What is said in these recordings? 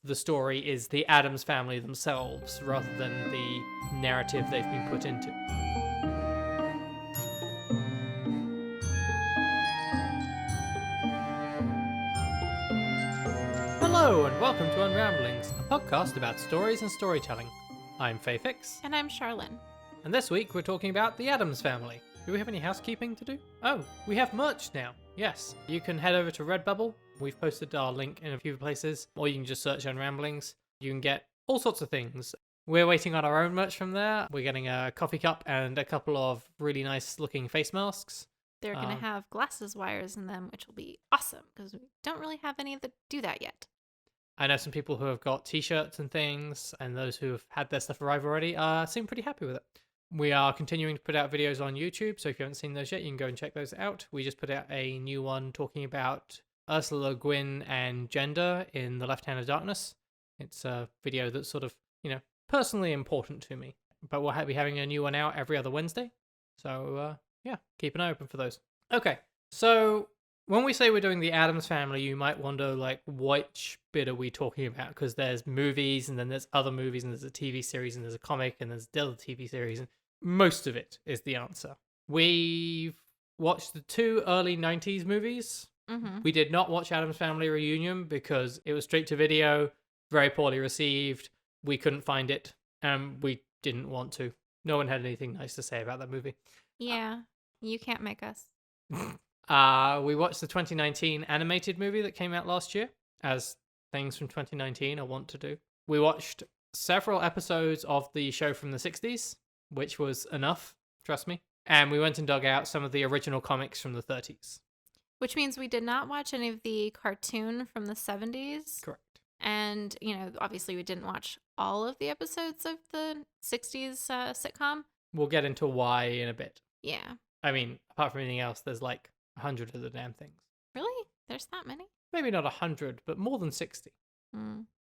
the story is the Addams family themselves rather than the narrative they've been put into. Hello and welcome to Unramblings, a podcast about stories and storytelling. I'm Fayfix. And I'm Charlene. And this week we're talking about the Addams Family. Do we have any housekeeping to do? Oh, we have merch now. Yes, you can head over to Redbubble. We've posted our link in a few places, or you can just search Unramblings. You can get all sorts of things. We're waiting on our own merch from there. We're getting a coffee cup and a couple of really nice looking face masks. They're going to have glasses wires in them, which will be awesome because we don't really have any that do that yet. I know some people who have got t-shirts and things, and those who have had their stuff arrive already seem pretty happy with it. We are continuing to put out videos on YouTube, so if you haven't seen those yet, you can go and check those out. We just put out a new one talking about Ursula Le Guin and gender in The Left Hand of Darkness. It's a video that's sort of, personally important to me. But we'll be having a new one out every other Wednesday. So, keep an eye open for those. Okay, so when we say we're doing the Addams Family, you might wonder, which bit are we talking about? Because there's movies, and then there's other movies, and there's a TV series, and there's a comic, and there's the other TV series, and most of it is the answer. We've watched the 2 early 90s movies. Mm-hmm. We did not watch Addams Family Reunion because it was straight to video, very poorly received. We couldn't find it, and we didn't want to. No one had anything nice to say about that movie. Yeah, you can't make us. We watched the 2019 animated movie that came out last year, as things from 2019 I want to do. We watched several episodes of the show from the 60s, which was enough, trust me. And we went and dug out some of the original comics from the 30s. Which means we did not watch any of the cartoon from the 70s. Correct. And, obviously we didn't watch all of the episodes of the 60s sitcom. We'll get into why in a bit. Yeah. I mean, apart from anything else, there's 100 of the damn things. Really? There's that many? Maybe not 100, but more than 60.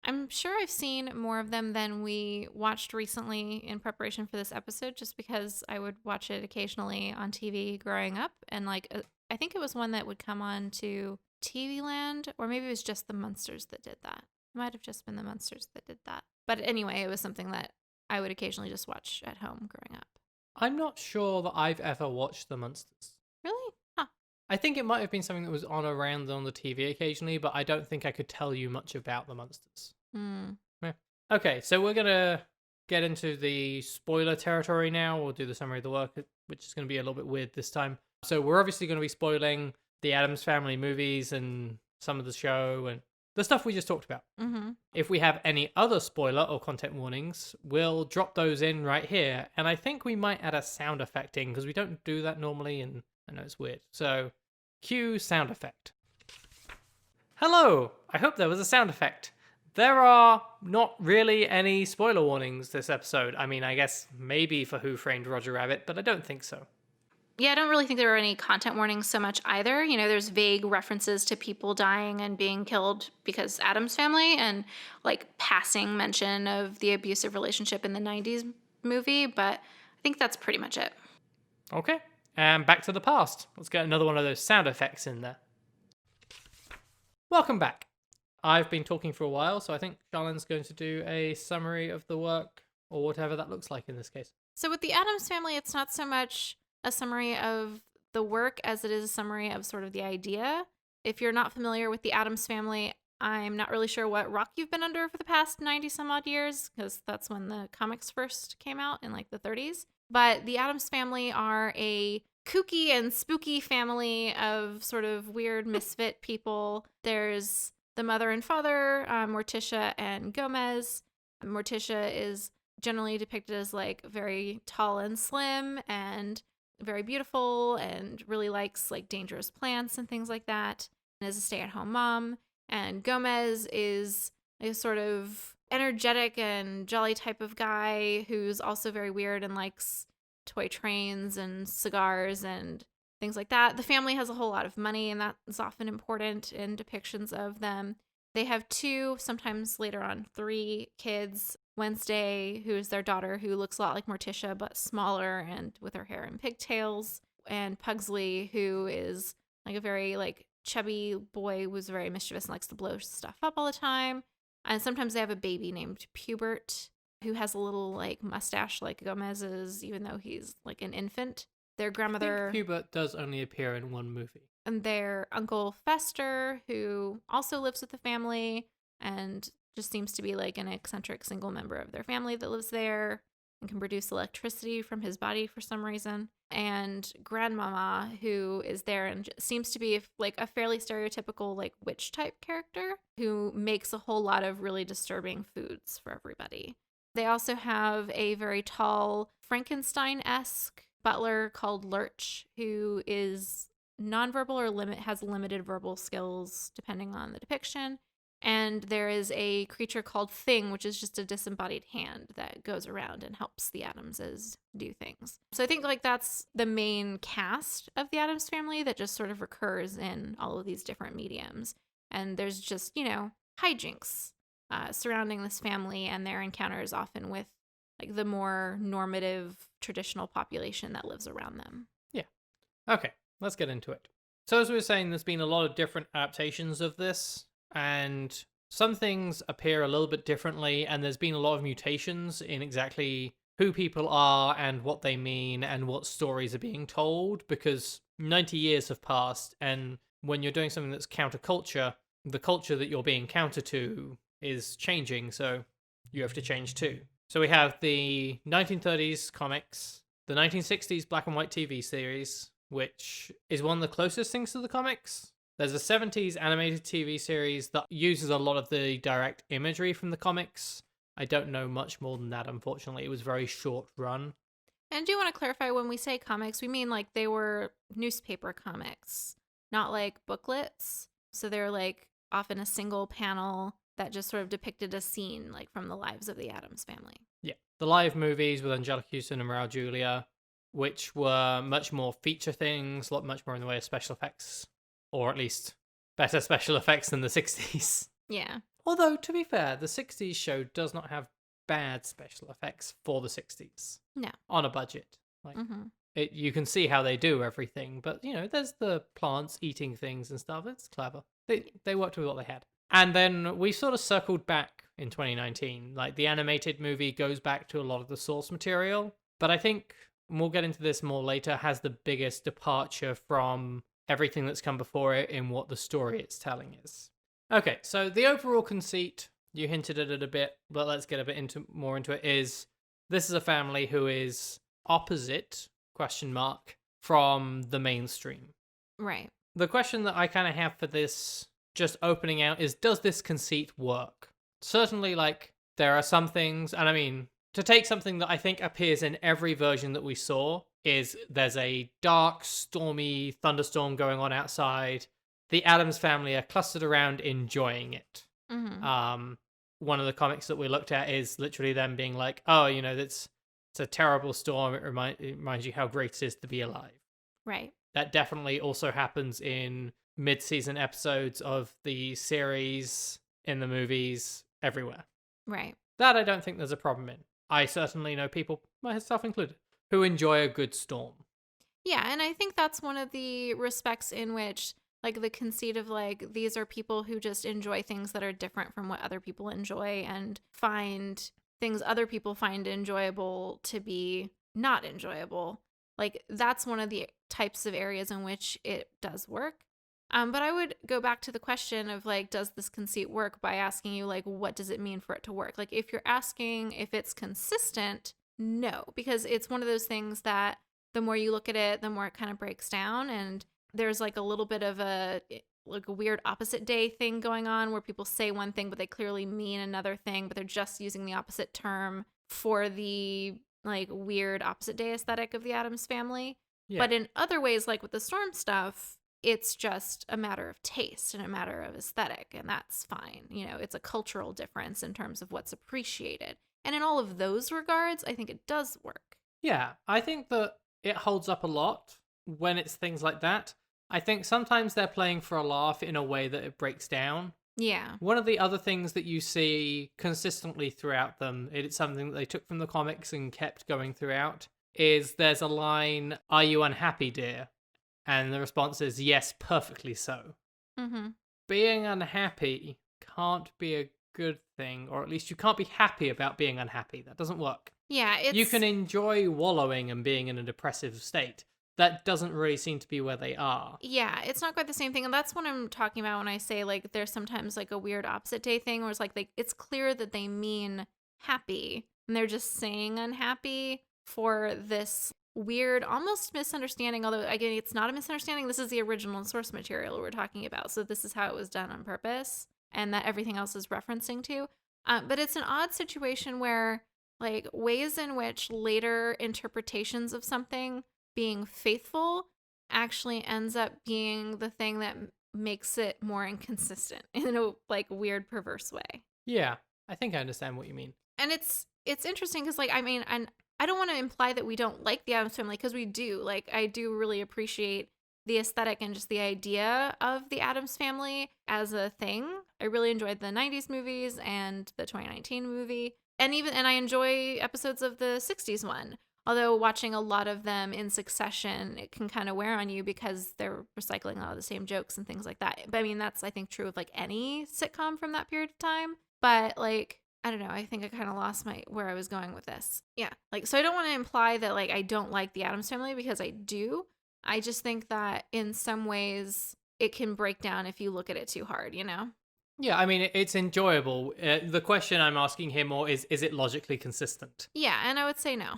I'm sure I've seen more of them than we watched recently in preparation for this episode, just because I would watch it occasionally on TV growing up. And I think it was one that would come on to TV Land, or maybe it was just the Munsters that did that. It might have just been the Munsters that did that. But anyway, it was something that I would occasionally just watch at home growing up. I'm not sure that I've ever watched the Munsters. Really? Huh. I think it might have been something that was on the TV occasionally, but I don't think I could tell you much about the Munsters. Yeah. Okay, so we're going to get into the spoiler territory now. We'll do the summary of the work, which is going to be a little bit weird this time. So we're obviously going to be spoiling the Addams Family movies and some of the show and the stuff we just talked about. Mm-hmm. If we have any other spoiler or content warnings, we'll drop those in right here. And I think we might add a sound effect in because we don't do that normally, and I know it's weird. So, cue sound effect. Hello! I hope there was a sound effect. There are not really any spoiler warnings this episode. I mean, I guess maybe for Who Framed Roger Rabbit, but I don't think so. Yeah, I don't really think there are any content warnings so much either. There's vague references to people dying and being killed because Addams Family, and passing mention of the abusive relationship in the 90s movie, but I think that's pretty much it. Okay, and back to the past. Let's get another one of those sound effects in there. Welcome back. I've been talking for a while, so I think Charlene's going to do a summary of the work, or whatever that looks like in this case. So with the Addams Family, it's not so much a summary of the work as it is a summary of sort of the idea. If you're not familiar with the Addams Family, I'm not really sure what rock you've been under for the past 90 some odd years, because that's when the comics first came out in the 30s. But the Addams Family are a kooky and spooky family of sort of weird misfit people. There's the mother and father, Morticia and Gomez. Morticia is generally depicted as very tall and slim and very beautiful and really likes dangerous plants and things like that, and is a stay-at-home mom. And Gomez is a sort of energetic and jolly type of guy who's also very weird and likes toy trains and cigars and things like that. The family has a whole lot of money, and that's often important in depictions of them. They have 2, sometimes later on 3 kids. Wednesday, who is their daughter, who looks a lot like Morticia, but smaller and with her hair in pigtails. And Pugsley, who is a very chubby boy who's very mischievous and likes to blow stuff up all the time. And sometimes they have a baby named Pubert who has a little like mustache like Gomez's, even though he's like an infant. Their I grandmother think Hubert does only appear in one movie. and their uncle Fester, who also lives with the family and just seems to be like an eccentric single member of their family that lives there and can produce electricity from his body for some reason. And grandmama, who is there and seems to be like a fairly stereotypical like witch type character who makes a whole lot of really disturbing foods for everybody. They also have a very tall Frankenstein-esque butler called Lurch, who is nonverbal or has limited verbal skills depending on the depiction. And there is a creature called Thing, which is just a disembodied hand that goes around and helps the Addamses do things. So I think like that's the main cast of the Addams Family that just sort of recurs in all of these different mediums. And there's just, hijinks surrounding this family and their encounters often with like the more normative traditional population that lives around them. Yeah. Okay, let's get into it. So as we were saying, there's been a lot of different adaptations of this, and some things appear a little bit differently, and there's been a lot of mutations in exactly who people are and what they mean and what stories are being told, because 90 years have passed, and when you're doing something that's counterculture, the culture that you're being counter to is changing, so you have to change too. So we have the 1930s comics, the 1960s black and white TV series, which is one of the closest things to the comics. There's a 70s animated TV series that uses a lot of the direct imagery from the comics. I don't know much more than that, unfortunately. It was very short run. And do you want to clarify, when we say comics, we mean like they were newspaper comics, not like booklets. So they're like often a single panel that just sort of depicted a scene like from the lives of the Addams Family. Yeah. The live movies with Angelica Houston and Raul Julia, which were much more feature things, much more in the way of special effects, or at least better special effects than the 60s. Yeah. Although, to be fair, the 60s show does not have bad special effects for the 60s. No. On a budget. Like, you can see how they do everything, but, there's the plants eating things and stuff. It's clever. They worked with what they had. And then we sort of circled back in 2019. Like, the animated movie goes back to a lot of the source material, but I think, and we'll get into this more later, has the biggest departure from everything that's come before it in what the story it's telling is. Okay, so the overall conceit, you hinted at it a bit, but let's get a bit more into it, is this is a family who is opposite, from the mainstream. Right. The question that I kind of have for this, just opening out, is does this conceit work? Certainly, like, there are some things, and I mean, to take something that I think appears in every version that we saw, is there's a dark, stormy thunderstorm going on outside. The Addams Family are clustered around enjoying it. Mm-hmm. One of the comics that we looked at is literally them being like, oh, it's a terrible storm. It reminds you how great it is to be alive. Right. That definitely also happens in mid-season episodes of the series, in the movies, everywhere. Right. That I don't think there's a problem in. I certainly know people, myself included, who enjoy a good storm. Yeah, and I think that's one of the respects in which, like, the conceit of, like, these are people who just enjoy things that are different from what other people enjoy and find things other people find enjoyable to be not enjoyable. Like, that's one of the types of areas in which it does work. But I would go back to the question of, like, does this conceit work, by asking you, like, what does it mean for it to work? Like, if you're asking if it's consistent, no, because it's one of those things that the more you look at it, the more it kind of breaks down. And there's like a little bit of a weird opposite day thing going on where people say one thing, but they clearly mean another thing, but they're just using the opposite term for the like weird opposite day aesthetic of the Addams Family. Yeah. But in other ways, like with the storm stuff, it's just a matter of taste and a matter of aesthetic, and that's fine. It's a cultural difference in terms of what's appreciated. And in all of those regards, I think it does work. Yeah, I think that it holds up a lot when it's things like that. I think sometimes they're playing for a laugh in a way that it breaks down. Yeah. One of the other things that you see consistently throughout them, it's something that they took from the comics and kept going throughout, is there's a line, "Are you unhappy, dear?" And the response is, "Yes, perfectly so." Mm-hmm. Being unhappy can't be a good thing, or at least you can't be happy about being unhappy. That doesn't work. Yeah, You it's can enjoy wallowing and being in a depressive state. That doesn't really seem to be where they are. yeah, it's not quite the same thing, and that's what I'm talking about when I say like there's sometimes like a weird opposite day thing where it's like it's clear that they mean happy and they're just saying unhappy for this weird almost misunderstanding, although again it's not a misunderstanding. This is the original source material we're talking about, so this is how it was done on purpose and that everything else is referencing to. But it's an odd situation where like ways in which later interpretations of something being faithful actually ends up being the thing that makes it more inconsistent in a like weird perverse way. Yeah, I think I understand what you mean. And it's interesting because like I mean, and I don't want to imply that we don't like the Addams Family, because we do. Like I do really appreciate the aesthetic and just the idea of the Addams Family as a thing. I really enjoyed the 90s movies and the 2019 movie, and I enjoy episodes of the 60s one. Although watching a lot of them in succession, it can kind of wear on you because they're recycling a lot of the same jokes and things like that. But I mean, that's, I think, true of like any sitcom from that period of time. But like, I don't know, I think I kind of lost where I was going with this. Yeah. Like, so I don't want to imply that like I don't like the Addams Family, because I do. I just think that in some ways it can break down if you look at it too hard, you know? Yeah, I mean, it's enjoyable. The question I'm asking here more is it logically consistent? Yeah, and I would say no.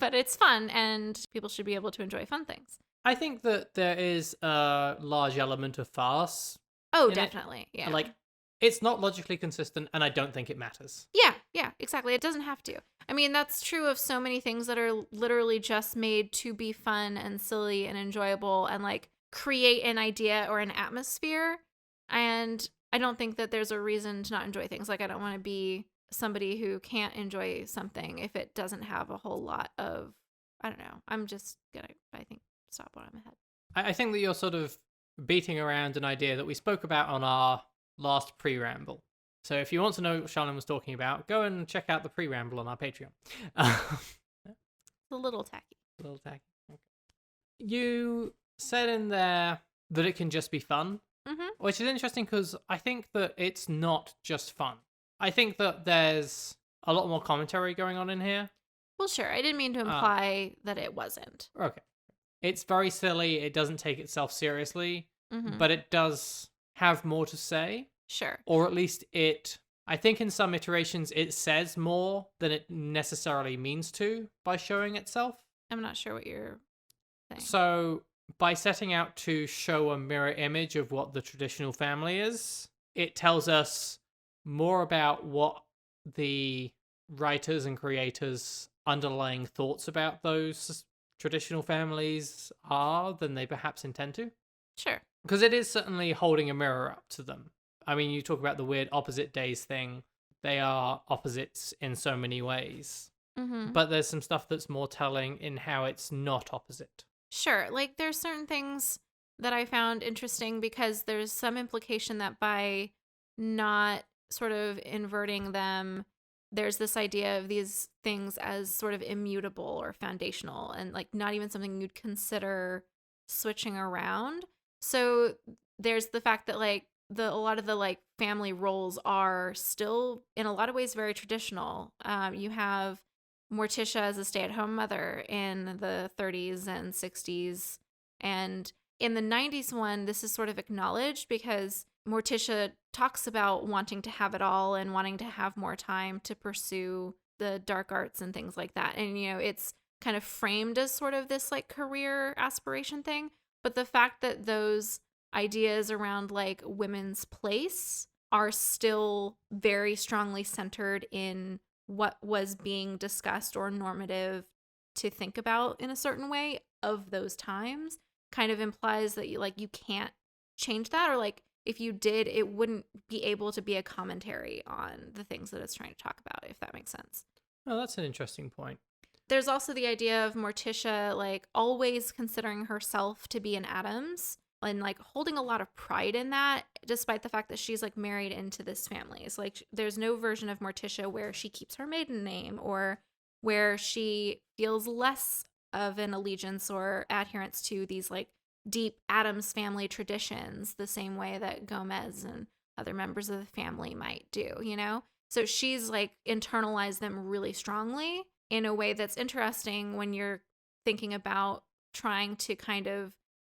But it's fun, and people should be able to enjoy fun things. I think that there is a large element of farce. Oh, in it. definitely. Yeah. Like, it's not logically consistent, and I don't think it matters. Yeah, exactly. It doesn't have to. I mean, that's true of so many things that are literally just made to be fun and silly and enjoyable and like create an idea or an atmosphere. And I don't think that there's a reason to not enjoy things. Like, I don't want to be somebody who can't enjoy something if it doesn't have a whole lot of, I don't know. I'm just gonna, I think, stop while I'm ahead. I think that you're sort of beating around an idea that we spoke about on our last pre-ramble. So if you want to know what Charlene was talking about, go and check out the pre-ramble on our Patreon. It's a little tacky. A little tacky. Okay. You said in there that it can just be fun, which is interesting because I think that it's not just fun. I think that there's a lot more commentary going on in here. Well, sure. I didn't mean to imply that it wasn't. Okay. It's very silly. It doesn't take itself seriously, but it does have more to say. Sure. Or at least I think in some iterations it says more than it necessarily means to by showing itself. I'm not sure what you're saying. So by setting out to show a mirror image of what the traditional family is, it tells us more about what the writers and creators' underlying thoughts about those traditional families are than they perhaps intend to. Sure. Because it is certainly holding a mirror up to them. I mean, you talk about the weird opposite days thing. They are opposites in so many ways. But there's some stuff that's more telling in how it's not opposite. Sure. Like, there's certain things that I found interesting because there's some implication that by not sort of inverting them, there's this idea of these things as sort of immutable or foundational and like not even something you'd consider switching around. So there's the fact that like a lot of the like family roles are still in a lot of ways very traditional. You have Morticia as a stay-at-home mother in the 30s and 60s, and in the 90s one, this is sort of acknowledged because Morticia talks about wanting to have it all and wanting to have more time to pursue the dark arts and things like that. And, you know, it's kind of framed as sort of this like career aspiration thing. But the fact that those ideas around like women's place are still very strongly centered in what was being discussed or normative to think about in a certain way of those times kind of implies that you can't change that, or like if you did, it wouldn't be able to be a commentary on the things that it's trying to talk about, if that makes sense. Oh, that's an interesting point. There's also the idea of Morticia like always considering herself to be an Addams and like holding a lot of pride in that, despite the fact that she's like married into this family. It's like there's no version of Morticia where she keeps her maiden name or where she feels less of an allegiance or adherence to these like deep Addams family traditions the same way that Gomez and other members of the family might do, you know? So she's like internalized them really strongly in a way that's interesting when you're thinking about trying to kind of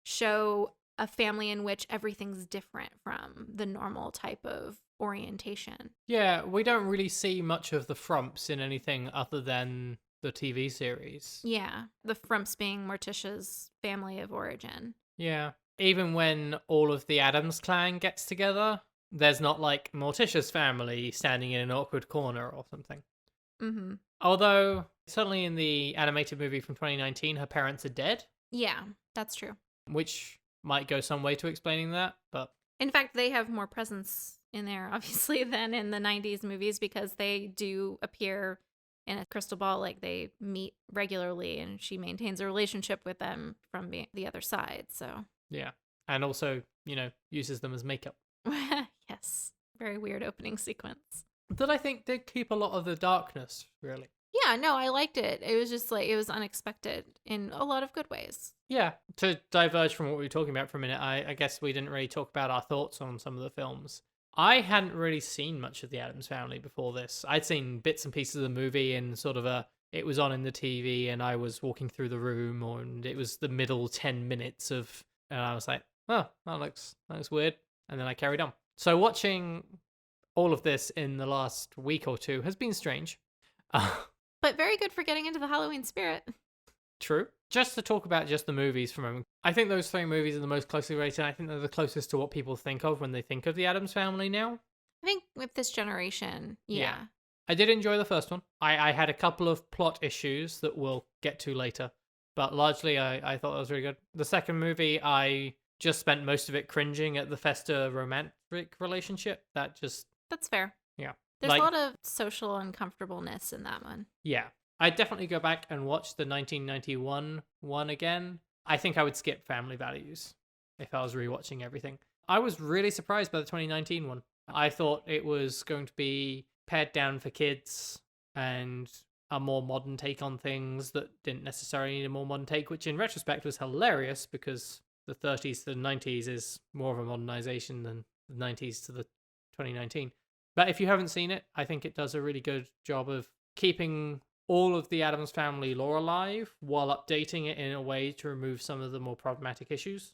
show a family in which everything's different from the normal type of orientation. Yeah, we don't really see much of the Frumps in anything other than the TV series. Yeah, the Frumps being Morticia's family of origin. Yeah. Even when all of the Addams clan gets together, there's not like Morticia's family standing in an awkward corner or something. Mm-hmm. Although, certainly in the animated movie from 2019, her parents are dead, Yeah, that's true. which might go some way to explaining that, but In fact, they have more presence in there, obviously, than in the 90s movies because they do appear in a crystal ball, like they meet regularly and she maintains a relationship with them from the other side. So, yeah. And also, uses them as makeup. yes, very weird opening sequence. That I think did keep a lot of the darkness, really. Yeah, no, I liked it. It was just like, it was unexpected in a lot of good ways. Yeah, to diverge from what we were talking about for a minute, I guess we didn't really talk about our thoughts on some of the films. I hadn't really seen much of the Addams Family before this. I'd seen bits and pieces of the movie and sort of it was on in the TV and I was walking through the room and it was the middle 10 minutes of, and I was like, oh, that looks weird. And then I carried on. So watching all of this in the last week or two has been strange. But very good for getting into the Halloween spirit. True. Just to talk about just the movies for a moment. I think those three movies are the most closely rated. I think they're the closest to what people think of when they think of the Addams Family now. I think with this generation, yeah. I did enjoy the first one. I had a couple of plot issues that we'll get to later. But largely, I thought that was really good. The second movie, I just spent most of it cringing at the Fester romantic relationship. That's fair. Yeah. There's a lot of social uncomfortableness in that one. Yeah. I'd definitely go back and watch the 1991 one again. I think I would skip Family Values if I was rewatching everything. I was really surprised by the 2019 one. I thought it was going to be pared down for kids and a more modern take on things that didn't necessarily need a more modern take, which in retrospect was hilarious because the 30s to the 90s is more of a modernization than the 90s to the 2019. But if you haven't seen it, I think it does a really good job of keeping all of the Addams Family lore alive while updating it in a way to remove some of the more problematic issues.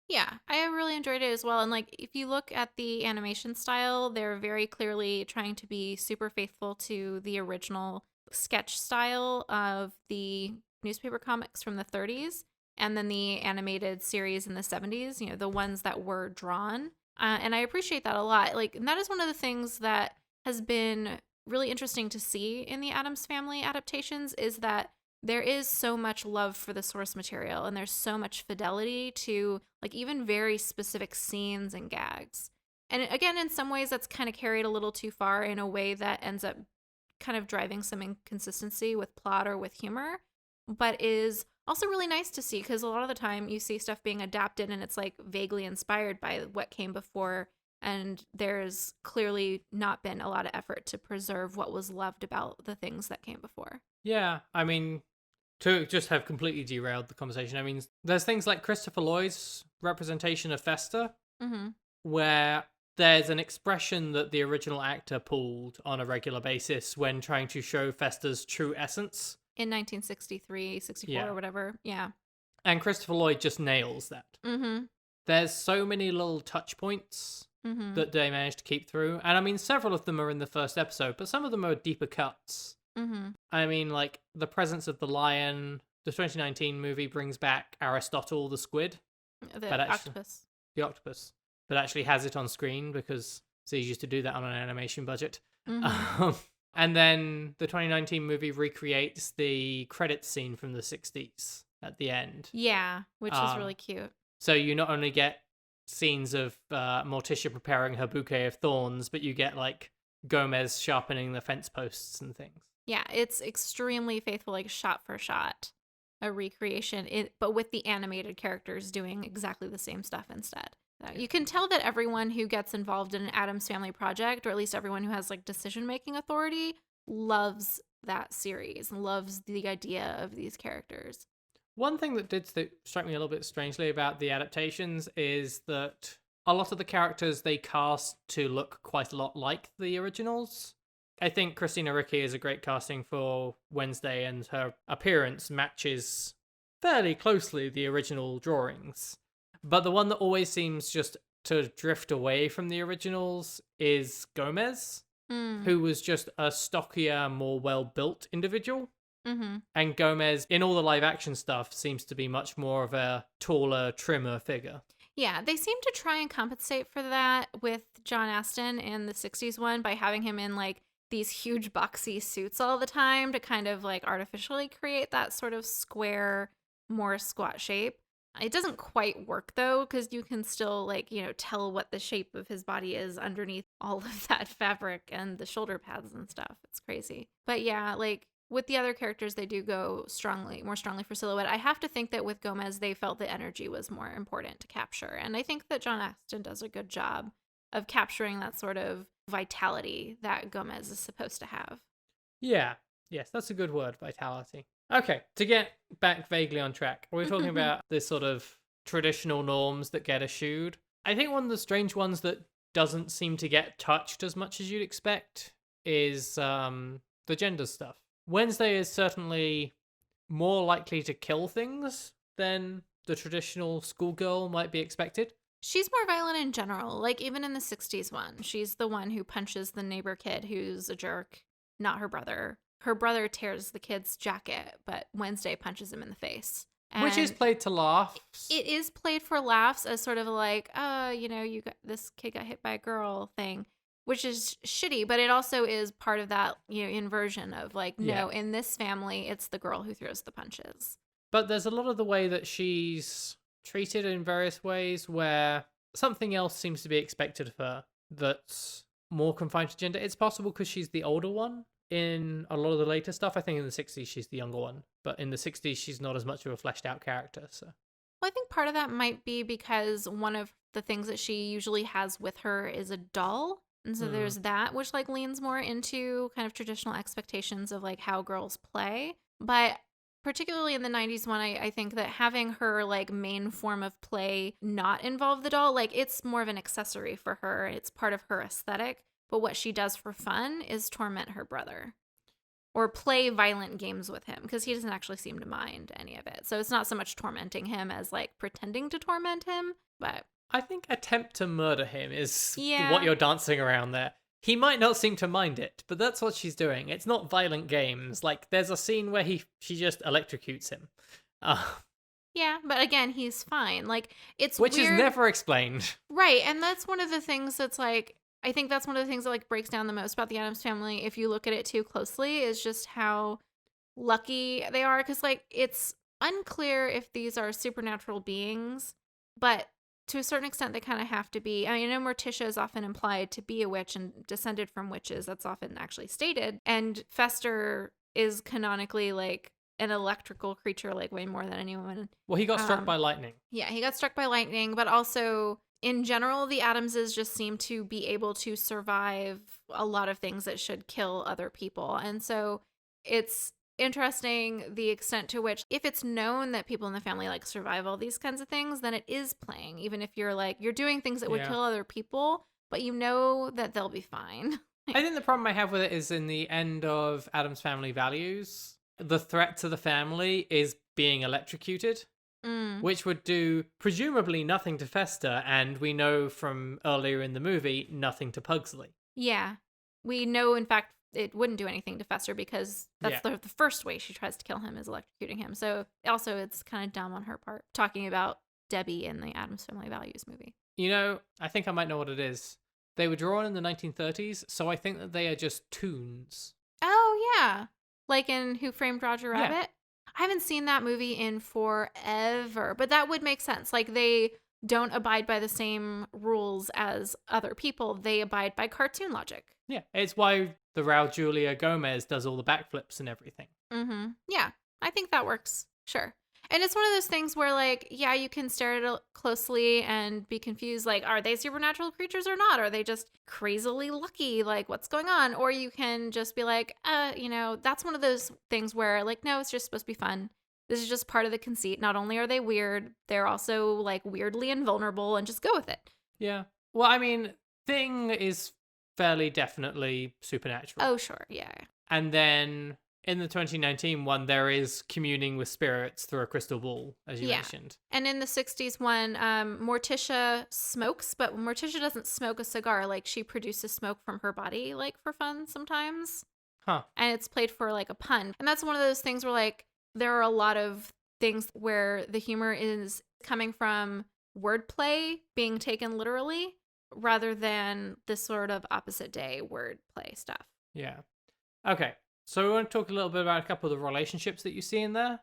Yeah, I really enjoyed it as well. And like, if you look at the animation style, they're very clearly trying to be super faithful to the original sketch style of the newspaper comics from the 30s and then the animated series in the 70s, the ones that were drawn. And I appreciate that a lot. Like, and that is one of the things that has been really interesting to see in the Addams Family adaptations is that there is so much love for the source material and there's so much fidelity to like even very specific scenes and gags. And again, in some ways that's kind of carried a little too far in a way that ends up kind of driving some inconsistency with plot or with humor, but is also really nice to see because a lot of the time you see stuff being adapted and it's like vaguely inspired by what came before, and there's clearly not been a lot of effort to preserve what was loved about the things that came before. Yeah, I mean, to just have completely derailed the conversation, I mean, there's things like Christopher Lloyd's representation of Fester, where there's an expression that the original actor pulled on a regular basis when trying to show Fester's true essence. In 1963, 64, or whatever. Yeah. And Christopher Lloyd just nails that. There's so many little touch points that they managed to keep through. And I mean, several of them are in the first episode, but some of them are deeper cuts. I mean, like, the presence of the lion. The 2019 movie brings back Aristotle the squid. Octopus. The octopus. But actually has it on screen because it's easier to do that on an animation budget. And then the 2019 movie recreates the credits scene from the 60s at the end. Yeah, which is really cute. So you not only get scenes of Morticia preparing her bouquet of thorns, but you get like Gomez sharpening the fence posts and things. Yeah, it's extremely faithful, like shot for shot, a recreation, but with the animated characters doing exactly the same stuff instead. You can tell that everyone who gets involved in an Addams Family project, or at least everyone who has like decision-making authority, loves that series, loves the idea of these characters. One thing that did strike me a little bit strangely about the adaptations is that a lot of the characters they cast to look quite a lot like the originals. I think Christina Ricci is a great casting for Wednesday, and her appearance matches fairly closely the original drawings. But the one that always seems just to drift away from the originals is Gomez, who was just a stockier, more well-built individual. Mm-hmm. And Gomez, in all the live-action stuff, seems to be much more of a taller, trimmer figure. Yeah, they seem to try and compensate for that with John Aston in the 60s one by having him in like these huge boxy suits all the time to kind of like artificially create that sort of square, more squat shape. It doesn't quite work though, because you can still like, you know, tell what the shape of his body is underneath all of that fabric and the shoulder pads and stuff. It's crazy. But yeah, like with the other characters, they do go more strongly for silhouette. I have to think that with Gomez, they felt the energy was more important to capture. And I think that John Aston does a good job of capturing that sort of vitality that Gomez is supposed to have. Yeah. Yes, that's a good word, vitality. Okay, to get back vaguely on track, we're talking about this sort of traditional norms that get eschewed. I think one of the strange ones that doesn't seem to get touched as much as you'd expect is the gender stuff. Wednesday is certainly more likely to kill things than the traditional schoolgirl might be expected. She's more violent in general. Like, even in the 60s one, she's the one who punches the neighbor kid who's a jerk, not her brother. Her brother tears the kid's jacket, but Wednesday punches him in the face. Which is played to laughs. It is played for laughs as sort of like, this kid got hit by a girl thing, which is shitty, but it also is part of that, inversion of like, no, in this family, it's the girl who throws the punches. But there's a lot of the way that she's treated in various ways where something else seems to be expected of her that's more confined to gender. It's possible because she's the older one in a lot of the later stuff. I think in the 60s she's the younger one, but in the 60s she's not as much of a fleshed out character. So well, I think part of that might be because one of the things that she usually has with her is a doll. And so there's that, which like leans more into kind of traditional expectations of like how girls play. But particularly in the 90s one, I think that having her like main form of play not involve the doll, like it's more of an accessory for her. It's part of her aesthetic. But what she does for fun is torment her brother or play violent games with him because he doesn't actually seem to mind any of it. So it's not so much tormenting him as like pretending to torment him. But I think attempt to murder him is what you're dancing around there. He might not seem to mind it, but that's what she's doing. It's not violent games. Like there's a scene where she just electrocutes him. Yeah, but again, he's fine. Like which weird. Is never explained. Right, and that's one of the things that's like, I think that's one of the things that like breaks down the most about the Addams Family if you look at it too closely is just how lucky they are, because like it's unclear if these are supernatural beings, but to a certain extent they kind of have to be. I mean, I know Morticia is often implied to be a witch and descended from witches. That's often actually stated. And Fester is canonically like an electrical creature, like way more than anyone. Well, he got struck by lightning. Yeah, he got struck by lightning, but also in general, the Addamses just seem to be able to survive a lot of things that should kill other people. And so it's interesting the extent to which, if it's known that people in the family like survive all these kinds of things, then it is playing, even if you're like, you're doing things that would kill other people, but you know that they'll be fine. I think the problem I have with it is in the end of Addams Family Values, the threat to the family is being electrocuted. Which would do presumably nothing to Fester, and we know from earlier in the movie, nothing to Pugsley. Yeah. We know, in fact, it wouldn't do anything to Fester because that's the first way she tries to kill him is electrocuting him. So also it's kind of dumb on her part, talking about Debbie in the Addams Family Values movie. You know, I think I might know what it is. They were drawn in the 1930s, so I think that they are just tunes. Oh, yeah. Like in Who Framed Roger Rabbit? Yeah. I haven't seen that movie in forever, but that would make sense. Like they don't abide by the same rules as other people. They abide by cartoon logic. Yeah, it's why the Raul Julia Gomez does all the backflips and everything. Mm-hmm. Yeah, I think that works. Sure. And it's one of those things where like, yeah, you can stare at it closely and be confused. Like, are they supernatural creatures or not? Are they just crazily lucky? Like, what's going on? Or you can just be like, that's one of those things where like, no, it's just supposed to be fun. This is just part of the conceit. Not only are they weird, they're also like weirdly invulnerable, and just go with it. Yeah. Well, I mean, Thing is fairly definitely supernatural. Oh, sure. Yeah. And then in the 2019 one, there is communing with spirits through a crystal ball, as you Yeah. mentioned. And in the 60s one, Morticia smokes, but Morticia doesn't smoke a cigar. Like, she produces smoke from her body, like, for fun sometimes. Huh. And it's played for, like, a pun. And that's one of those things where, like, there are a lot of things where the humor is coming from wordplay being taken literally rather than this sort of opposite day wordplay stuff. Yeah. Okay. So we want to talk a little bit about a couple of the relationships that you see in there.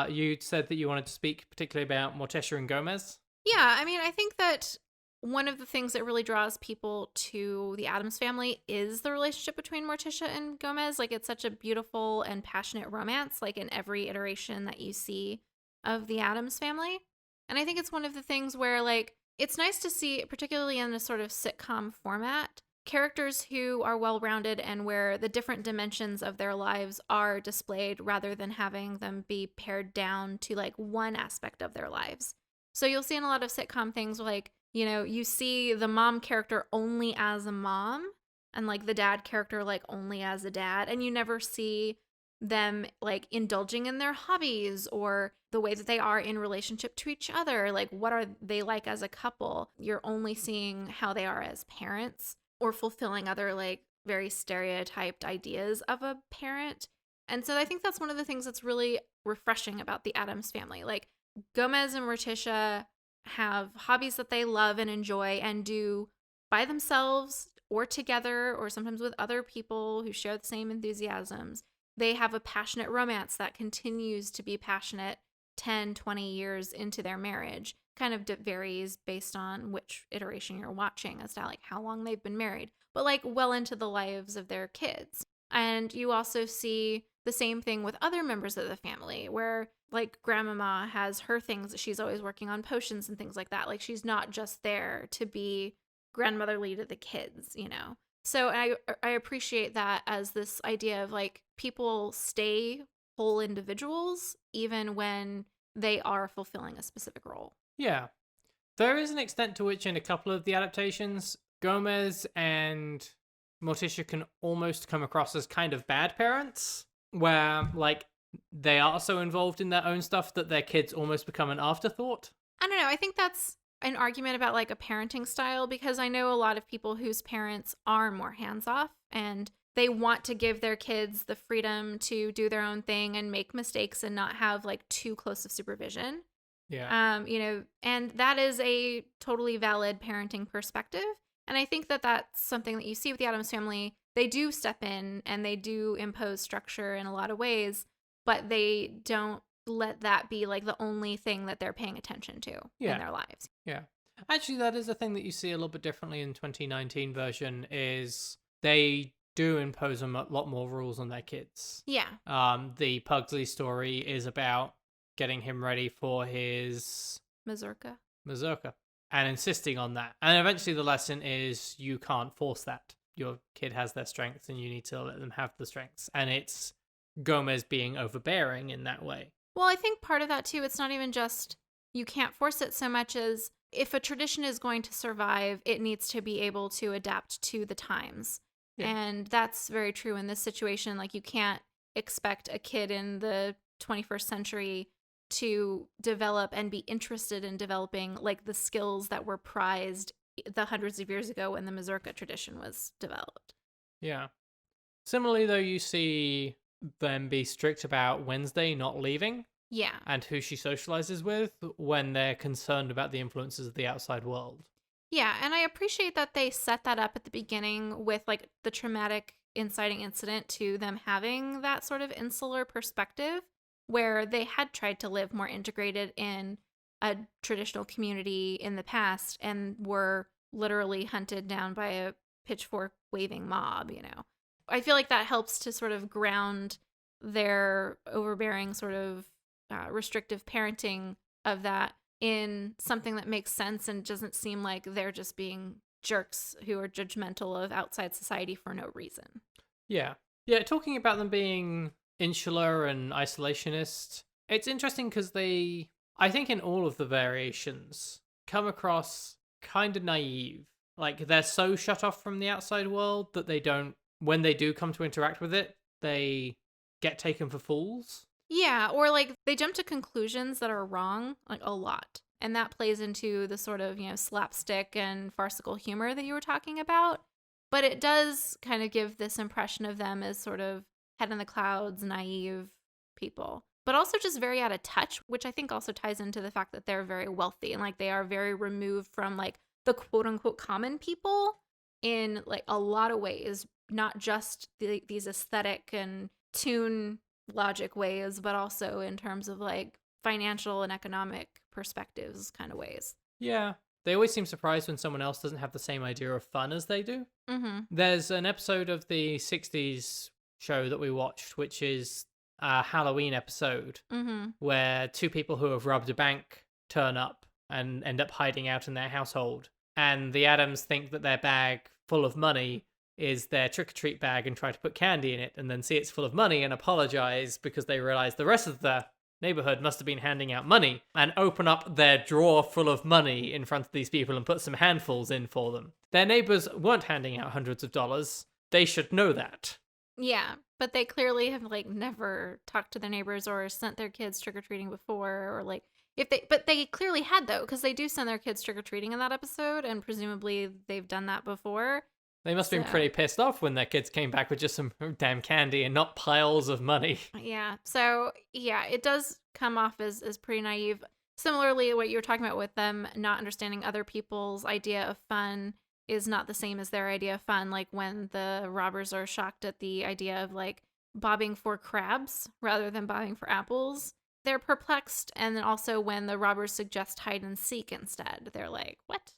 You said that you wanted to speak particularly about Morticia and Gomez. Yeah, I mean, I think that one of the things that really draws people to the Addams Family is the relationship between Morticia and Gomez. Like, it's such a beautiful and passionate romance, like in every iteration that you see of the Addams Family. And I think it's one of the things where, like, it's nice to see, particularly in a sort of sitcom format, characters who are well rounded and where the different dimensions of their lives are displayed rather than having them be pared down to like one aspect of their lives. So you'll see in a lot of sitcom things like, you know, you see the mom character only as a mom and like the dad character like only as a dad, and you never see them like indulging in their hobbies or the way that they are in relationship to each other. Like, what are they like as a couple? You're only seeing how they are as parents or fulfilling other like very stereotyped ideas of a parent. And so I think that's one of the things that's really refreshing about the Addams Family. Like, Gomez and Morticia have hobbies that they love and enjoy and do by themselves or together or sometimes with other people who share the same enthusiasms. They have a passionate romance that continues to be passionate 10, 20 years into their marriage. Kind of varies based on which iteration you're watching as to like how long they've been married, but like well into the lives of their kids. And you also see the same thing with other members of the family where like grandmama has her things that she's always working on, potions and things like that. Like, she's not just there to be grandmotherly to the kids, you know? So I appreciate that as this idea of like people stay whole individuals even when they are fulfilling a specific role. Yeah. There is an extent to which in a couple of the adaptations, Gomez and Morticia can almost come across as kind of bad parents, where, like, they are so involved in their own stuff that their kids almost become an afterthought. I don't know. I think that's an argument about like a parenting style, because I know a lot of people whose parents are more hands off and they want to give their kids the freedom to do their own thing and make mistakes and not have like too close of supervision. Yeah. You know, and that is a totally valid parenting perspective. And I think that that's something that you see with the Addams Family. They do step in and they do impose structure in a lot of ways, but they don't let that be like the only thing that they're paying attention to in their lives. Yeah. Actually, that is a thing that you see a little bit differently in 2019 version is they do impose a lot more rules on their kids. Yeah. The Pugsley story is about getting him ready for his Mazurka. And insisting on that. And eventually the lesson is you can't force that. Your kid has their strengths and you need to let them have the strengths. And it's Gomez being overbearing in that way. Well, I think part of that too, it's not even just you can't force it so much as if a tradition is going to survive, it needs to be able to adapt to the times. Yeah. And that's very true in this situation. Like, you can't expect a kid in the 21st century to develop and be interested in developing like the skills that were prized the hundreds of years ago when the mazurka tradition was developed. Yeah. Similarly, though, you see them be strict about Wednesday not leaving. Yeah. And who she socializes with when they're concerned about the influences of the outside world. Yeah, and I appreciate that they set that up at the beginning with like the traumatic inciting incident to them having that sort of insular perspective where they had tried to live more integrated in a traditional community in the past and were literally hunted down by a pitchfork waving mob, you know. I feel like that helps to sort of ground their overbearing sort of restrictive parenting of that in something that makes sense and doesn't seem like they're just being jerks who are judgmental of outside society for no reason. Yeah. Yeah, talking about them being insular and isolationist, it's interesting because they, I think in all of the variations, come across kind of naive. Like, they're so shut off from the outside world that they don't, when they do come to interact with it, they get taken for fools. Yeah, or like they jump to conclusions that are wrong, like a lot. And that plays into the sort of, slapstick and farcical humor that you were talking about. But it does kind of give this impression of them as sort of head in the clouds, naive people, but also just very out of touch, which I think also ties into the fact that they're very wealthy and like they are very removed from like the quote unquote common people in like a lot of ways, not just these aesthetic and tune logic ways, but also in terms of like financial and economic perspectives kind of ways. Yeah. They always seem surprised when someone else doesn't have the same idea of fun as they do. Mm-hmm. There's an episode of the 60s show that we watched, which is a Halloween episode, where two people who have robbed a bank turn up and end up hiding out in their household. And the Addams think that their bag full of money is their trick-or-treat bag and try to put candy in it, and then see it's full of money and apologize because they realize the rest of the neighborhood must have been handing out money, and open up their drawer full of money in front of these people and put some handfuls in for them. Their neighbors weren't handing out hundreds of dollars. They should know that. Yeah, but they clearly have like never talked to their neighbors or sent their kids trick-or-treating before, or like but they clearly had though, because they do send their kids trick-or-treating in that episode, and presumably they've done that before. They must have been pretty pissed off when their kids came back with just some damn candy and not piles of money. Yeah. So, yeah, it does come off as pretty naive. Similarly, what you were talking about with them not understanding other people's idea of fun is not the same as their idea of fun. Like when the robbers are shocked at the idea of like bobbing for crabs rather than bobbing for apples, they're perplexed. And then also when the robbers suggest hide and seek instead, they're like, what?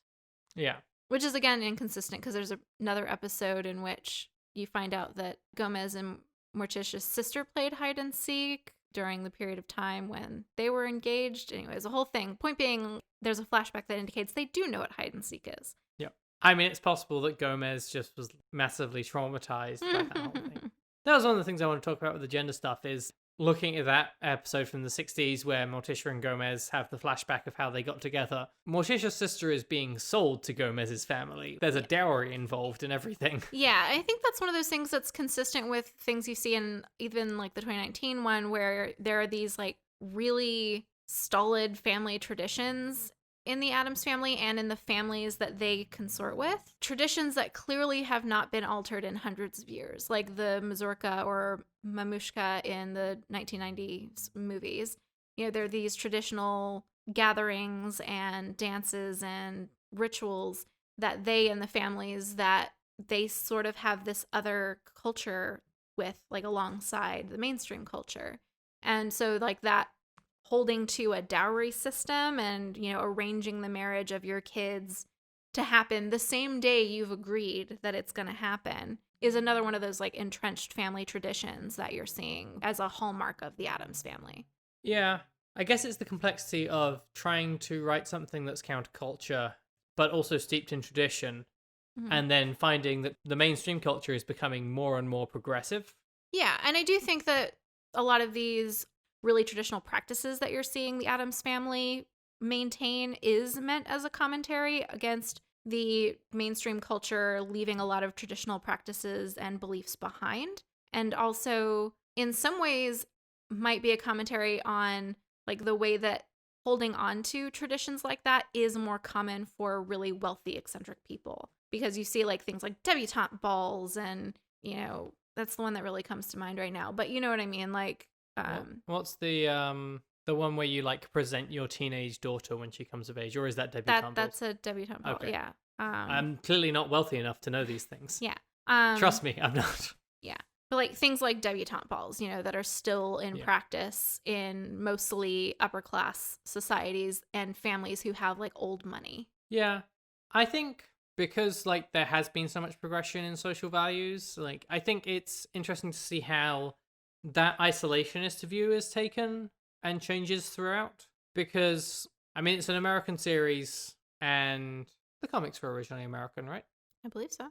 Yeah. Which is, again, inconsistent because there's another episode in which you find out that Gomez and Morticia's sister played hide and seek during the period of time when they were engaged. Anyways, the whole thing. Point being, there's a flashback that indicates they do know what hide and seek is. Yeah. I mean, it's possible that Gomez just was massively traumatized by that whole thing. That was one of the things I want to talk about with the gender stuff, is looking at that episode from the 60s where Morticia and Gomez have the flashback of how they got together. Morticia's sister is being sold to Gomez's family. There's a dowry involved in everything. Yeah, I think that's one of those things that's consistent with things you see in even like the 2019 one, where there are these like really stolid family traditions in the Addams family and in the families that they consort with. Traditions that clearly have not been altered in hundreds of years, like the mazurka or mamushka in the 1990s movies. There are these traditional gatherings and dances and rituals that they and the families that they sort of have this other culture with, like alongside the mainstream culture. And so like that holding to a dowry system and, arranging the marriage of your kids to happen the same day you've agreed that it's going to happen is another one of those like entrenched family traditions that you're seeing as a hallmark of the Addams family. Yeah, I guess it's the complexity of trying to write something that's counterculture, but also steeped in tradition, and then finding that the mainstream culture is becoming more and more progressive. Yeah, and I do think that a lot of these really traditional practices that you're seeing the Addams family maintain is meant as a commentary against the mainstream culture leaving a lot of traditional practices and beliefs behind, and also in some ways might be a commentary on like the way that holding on to traditions like that is more common for really wealthy eccentric people, because you see like things like debutante balls and that's the one that really comes to mind right now, but you know what I mean, like what's the one where you like present your teenage daughter when she comes of age, or is that debutante? That's a debutante ball. Okay. Yeah. I'm clearly not wealthy enough to know these things. Yeah. Trust me, I'm not. Yeah. But like things like debutante balls, that are still in practice in mostly upper class societies and families who have like old money. Yeah. I think because like there has been so much progression in social values, like I think it's interesting to see how that isolationist view is taken and changes throughout, because I mean it's an American series and the comics were originally American, right? I believe so.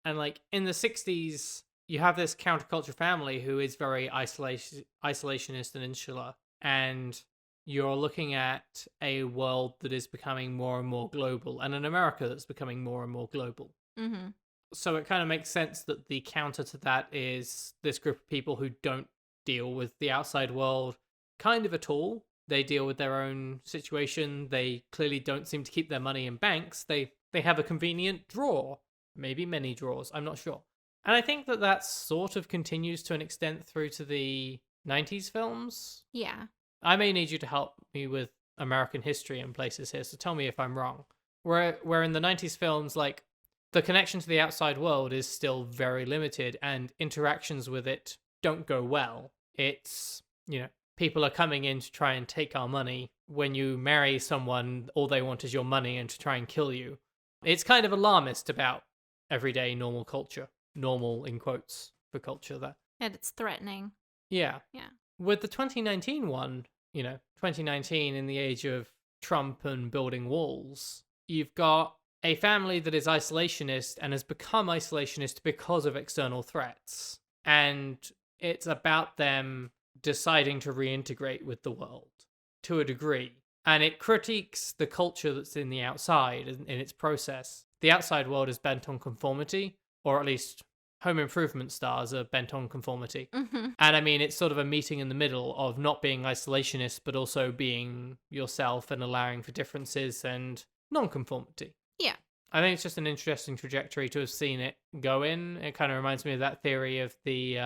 And like in the 60s you have this counterculture family who is very isolationist and insular, and you're looking at a world that is becoming more and more global, and an America that's becoming more and more global. Mm-hmm. So it kind of makes sense that the counter to that is this group of people who don't deal with the outside world kind of at all. They deal with their own situation. They clearly don't seem to keep their money in banks. They have a convenient drawer, maybe many drawers, I'm not sure. And I think that that sort of continues to an extent through to the 90s films. Yeah. I may need you to help me with American history and places here, so tell me if I'm wrong. Where in the 90s films, like, the connection to the outside world is still very limited and interactions with it don't go well. It's, people are coming in to try and take our money. When you marry someone, all they want is your money and to try and kill you. It's kind of alarmist about everyday normal culture. Normal in quotes for culture there. And it's threatening. Yeah. Yeah. With the 2019 one, 2019 in the age of Trump and building walls, you've got a family that is isolationist and has become isolationist because of external threats. And it's about them deciding to reintegrate with the world to a degree. And it critiques the culture that's in the outside in its process. The outside world is bent on conformity, or at least home improvement stars are bent on conformity. Mm-hmm. And I mean, it's sort of a meeting in the middle of not being isolationist, but also being yourself and allowing for differences and non-conformity. Yeah. I think it's just an interesting trajectory to have seen it go in. It kind of reminds me of that theory of the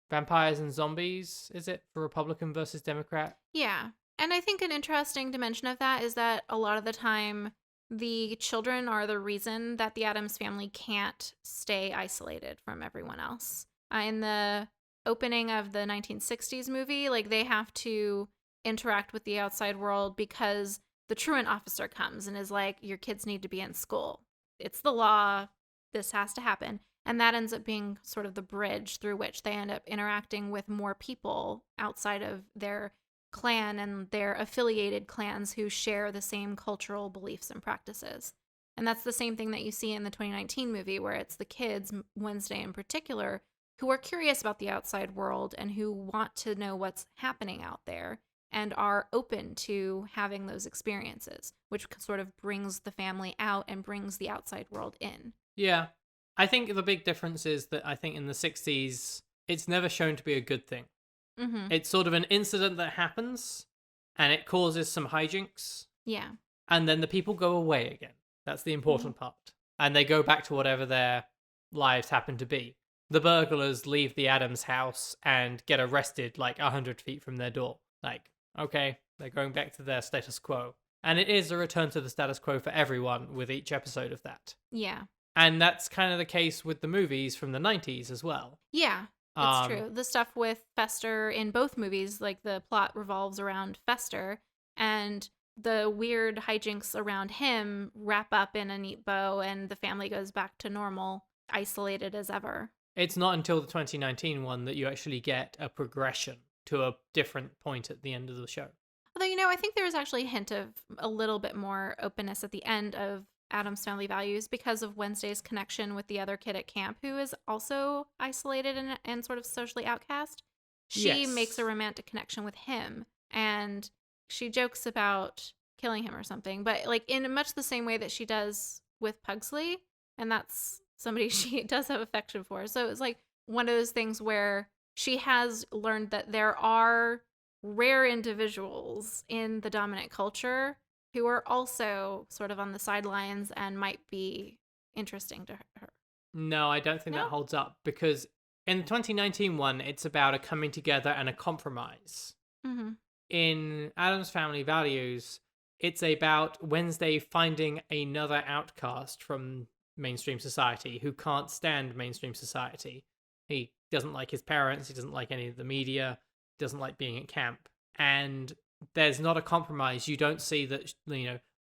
vampires and zombies, is it? For Republican versus Democrat? Yeah. And I think an interesting dimension of that is that a lot of the time, the children are the reason that the Addams family can't stay isolated from everyone else. In the opening of the 1960s movie, like, they have to interact with the outside world because the truant officer comes and is like, your kids need to be in school. It's the law. This has to happen. And that ends up being sort of the bridge through which they end up interacting with more people outside of their clan and their affiliated clans who share the same cultural beliefs and practices. And that's the same thing that you see in the 2019 movie, where it's the kids, Wednesday in particular, who are curious about the outside world and who want to know what's happening out there and are open to having those experiences, which sort of brings the family out and brings the outside world in. Yeah. I think the big difference is that I think in the 60s, it's never shown to be a good thing. Mm-hmm. It's sort of an incident that happens and it causes some hijinks. Yeah. And then the people go away again. That's the important part. And they go back to whatever their lives happen to be. The burglars leave the Addams house and get arrested like 100 feet from their door. Like, okay, they're going back to their status quo. And it is a return to the status quo for everyone with each episode of that. Yeah. And that's kind of the case with the movies from the 90s as well. Yeah, it's true. The stuff with Fester in both movies, like, the plot revolves around Fester, and the weird hijinks around him wrap up in a neat bow, and the family goes back to normal, isolated as ever. It's not until the 2019 one that you actually get a progression to a different point at the end of the show. Although, I think there's actually a hint of a little bit more openness at the end of Addams Family Values because of Wednesday's connection with the other kid at camp who is also isolated and sort of socially outcast. She makes a romantic connection with him, and she jokes about killing him or something, but, like, in much the same way that she does with Pugsley, and that's somebody she does have affection for. So it's like one of those things where she has learned that there are rare individuals in the dominant culture who are also sort of on the sidelines and might be interesting to her. No, I don't think that holds up, because in the 2019 one, it's about a coming together and a compromise. Mm-hmm. In Addams Family Values, it's about Wednesday finding another outcast from mainstream society who can't stand mainstream society. He doesn't like his parents, he doesn't like any of the media, doesn't like being at camp. And there's not a compromise. You don't see that,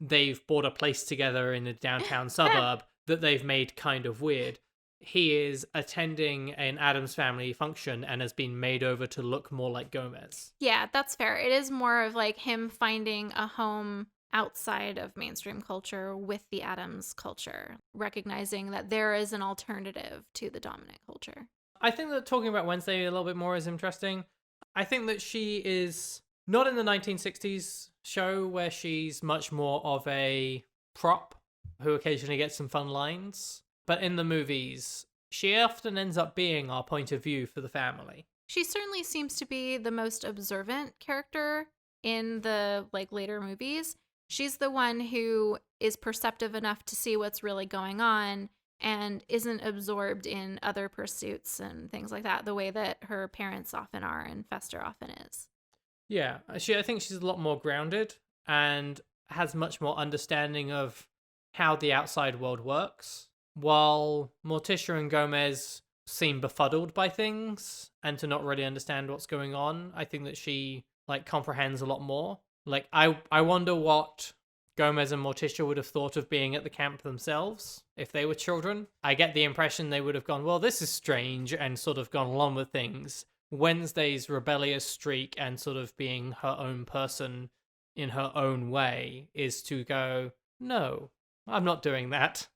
they've bought a place together in a downtown suburb that they've made kind of weird. He is attending an Addams Family function and has been made over to look more like Gomez. Yeah, that's fair. It is more of like him finding a home outside of mainstream culture with the Addams culture, recognizing that there is an alternative to the dominant culture. I think that talking about Wednesday a little bit more is interesting. I think that she is Not in the 1960s show where she's much more of a prop who occasionally gets some fun lines, but in the movies, she often ends up being our point of view for the family. She certainly seems to be the most observant character in the later movies. She's the one who is perceptive enough to see what's really going on and isn't absorbed in other pursuits and things like that, the way that her parents often are and Fester often is. Yeah, I think she's a lot more grounded and has much more understanding of how the outside world works, while Morticia and Gomez seem befuddled by things and to not really understand what's going on. I think that she comprehends a lot more. I wonder what Gomez and Morticia would have thought of being at the camp themselves if they were children. I get the impression they would have gone, well, this is strange, and sort of gone along with things. Wednesday's rebellious streak and sort of being her own person in her own way is to go, no, I'm not doing that.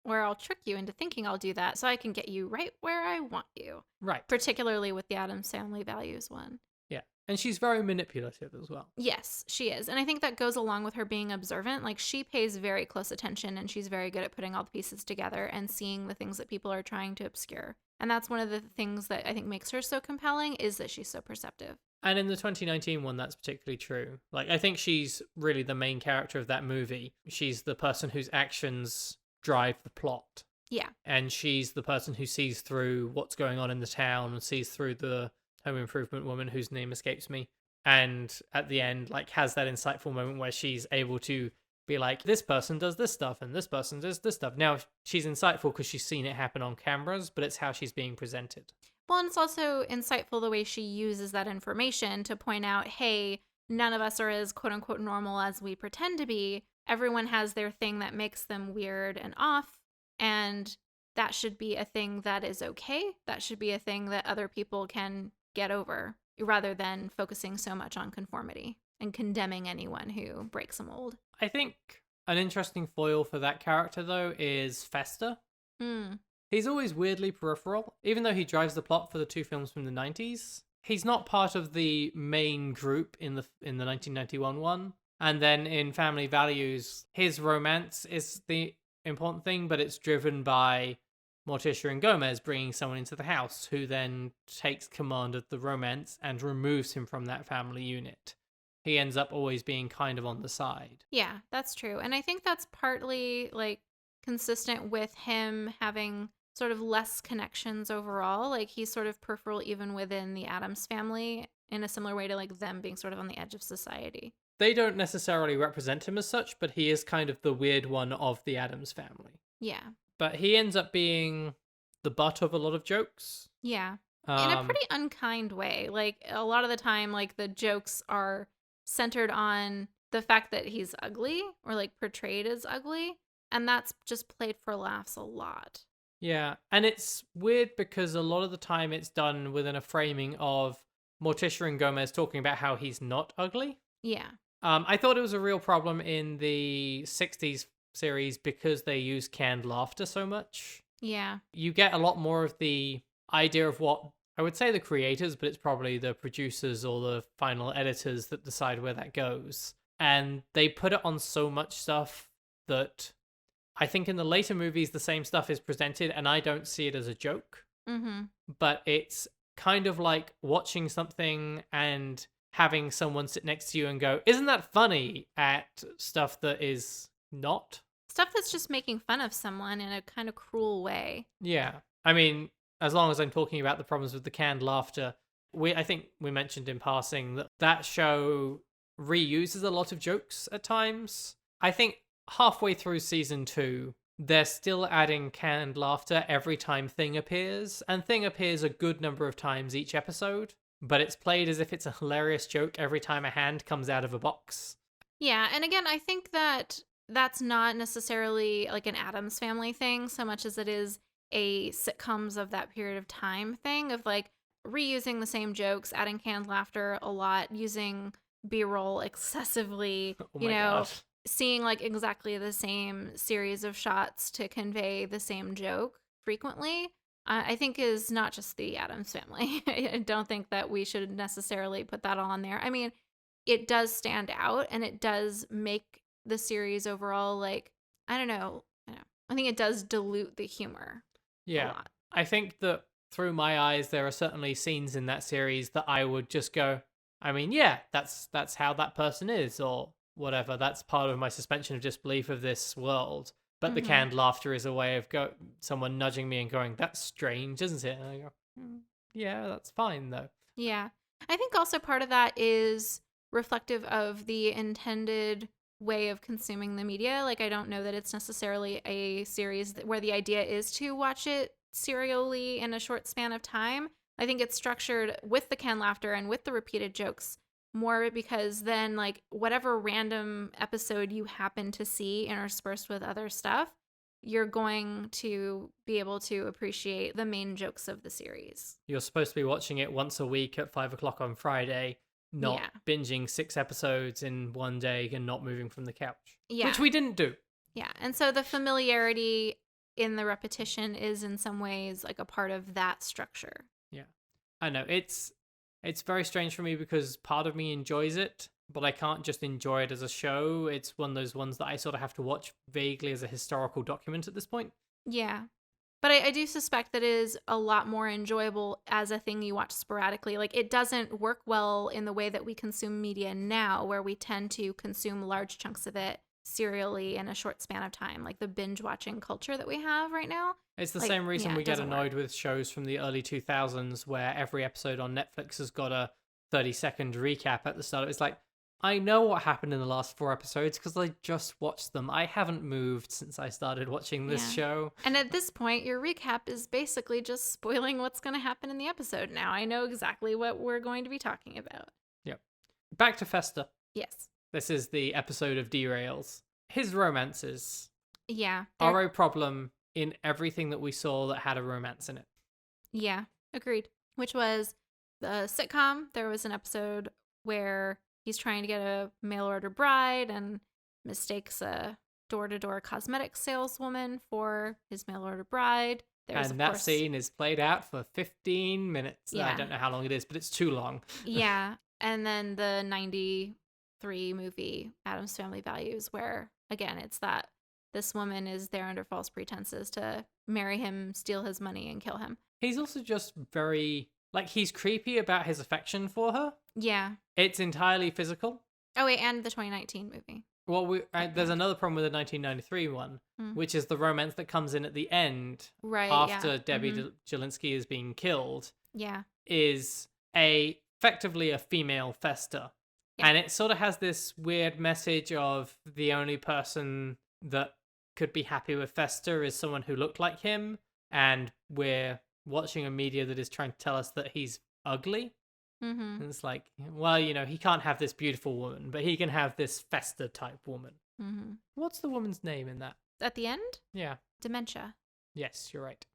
Or I'll trick you into thinking I'll do that so I can get you right where I want you. Right. Particularly with the Addams Family Values one. Yeah. And she's very manipulative as well. Yes, she is. And I think that goes along with her being observant. She pays very close attention and she's very good at putting all the pieces together and seeing the things that people are trying to obscure. And that's one of the things that I think makes her so compelling, is that she's so perceptive. And in the 2019 one, that's particularly true. I think she's really the main character of that movie. She's the person whose actions drive the plot. Yeah. And she's the person who sees through what's going on in the town and sees through the home improvement woman whose name escapes me. And at the end, has that insightful moment where she's able to be like, this person does this stuff and this person does this stuff. Now, she's insightful because she's seen it happen on cameras, but it's how she's being presented. Well, and it's also insightful the way she uses that information to point out, hey, none of us are as quote unquote normal as we pretend to be. Everyone has their thing that makes them weird and off, and that should be a thing that is okay. That should be a thing that other people can get over, rather than focusing so much on conformity and condemning anyone who breaks a mold. I think an interesting foil for that character, though, is Fester. He's always weirdly peripheral, even though he drives the plot for the two films from the 90s. He's not part of the main group in the 1991 one. And then in Family Values, his romance is the important thing, but it's driven by Morticia and Gomez bringing someone into the house who then takes command of the romance and removes him from that family unit. He ends up always being kind of on the side. Yeah, that's true. And I think that's partly consistent with him having sort of less connections overall. He's sort of peripheral even within the Addams family in a similar way to them being sort of on the edge of society. They don't necessarily represent him as such, but he is kind of the weird one of the Addams family. Yeah. But he ends up being the butt of a lot of jokes. Yeah. In a pretty unkind way. A lot of the time, the jokes are centered on the fact that he's ugly or portrayed as ugly. And that's just played for laughs a lot. Yeah. And it's weird because a lot of the time it's done within a framing of Morticia and Gomez talking about how he's not ugly. Yeah. I thought it was a real problem in the 60s series because they use canned laughter so much. Yeah. You get a lot more of the idea of what, I would say the creators, but it's probably the producers or the final editors that decide where that goes. And they put it on so much stuff that I think in the later movies, the same stuff is presented and I don't see it as a joke. Mm-hmm. But it's kind of like watching something and having someone sit next to you and go, isn't that funny, at stuff that is not. Stuff that's just making fun of someone in a kind of cruel way. Yeah. I mean, as long as I'm talking about the problems with the canned laughter, I think we mentioned in passing that show reuses a lot of jokes at times. I think halfway through season 2, they're still adding canned laughter every time Thing appears, and Thing appears a good number of times each episode, but it's played as if it's a hilarious joke every time a hand comes out of a box. Yeah, and again, I think that that's not necessarily an Addams Family thing so much as it is a sitcoms of that period of time thing of reusing the same jokes, adding canned laughter a lot, using B-roll excessively, God. Seeing exactly the same series of shots to convey the same joke frequently, I think is not just the Addams Family. I don't think that we should necessarily put that all on there. I mean, it does stand out, and it does make the series overall, like, I don't know. I think it does dilute the humor a Yeah. lot. I think that through my eyes, there are certainly scenes in that series that I would just go, I mean, yeah, that's how that person is, or whatever. That's part of my suspension of disbelief of this world. But the Hmm. canned laughter is a way of someone nudging me and going, "That's strange, isn't it?" And I go, Yeah, that's fine though." Yeah. I think also part of that is reflective of the intended way of consuming the media. Like, I don't know that it's necessarily a series where the idea is to watch it serially in a short span of time. I think it's structured with the canned laughter and with the repeated jokes more because then, like, whatever random episode you happen to see interspersed with other stuff, you're going to be able to appreciate the main jokes of the series. You're supposed to be watching it once a week at 5 o'clock on Friday, not Yeah. binging 6 episodes in one day and not moving from the couch, Yeah. which we didn't do. Yeah. And so the familiarity in the repetition is in some ways like a part of that structure. Yeah, I know it's very strange for me because part of me enjoys it, but I can't just enjoy it as a show. It's one of those ones that I sort of have to watch vaguely as a historical document at this point. Yeah. But I do suspect that it is a lot more enjoyable as a thing you watch sporadically. Like, it doesn't work well in the way that we consume media now, where we tend to consume large chunks of it serially in a short span of time, like the binge watching culture that we have right now. It's the Like, same reason yeah, we it get doesn't annoyed work. with shows from the early 2000s where every episode on Netflix has got a 30-second recap at the start. It's like, I know what happened in the last 4 episodes because I just watched them. I haven't moved since I started watching this Yeah. show. And at this point, your recap is basically just spoiling what's going to happen in the episode now. I know exactly what we're going to be talking about. Yep. Back to Fester. Yes. This is the episode of Derails. His romances Yeah. are a problem in everything that we saw that had a romance in it. Yeah. Agreed. Which was the sitcom. There was an episode where he's trying to get a mail order bride and mistakes a door-to-door cosmetic saleswoman for his mail order bride. There's, And of that course, scene is played out for 15 minutes. I Yeah. don't know how long it is, but it's too long. Yeah. And then the 93 movie, Addams Family Values, where, again, it's that this woman is there under false pretenses to marry him, steal his money, and kill him. He's also just very, like, he's creepy about his affection for her. Yeah. It's entirely physical. Oh, wait, and the 2019 movie. Well, there's another problem with the 1993 one, which is the romance that comes in at the end Right, after yeah. Debbie Jelinski is being killed. Yeah. Is effectively a female Fester. Yeah. And it sort of has this weird message of the only person that could be happy with Fester is someone who looked like him, and we're watching a media that is trying to tell us that he's ugly. Mm-hmm. And it's like, well, he can't have this beautiful woman, but he can have this Fester type woman. Mm-hmm. What's the woman's name in that? At the end? Yeah. Dementia. Yes, you're right.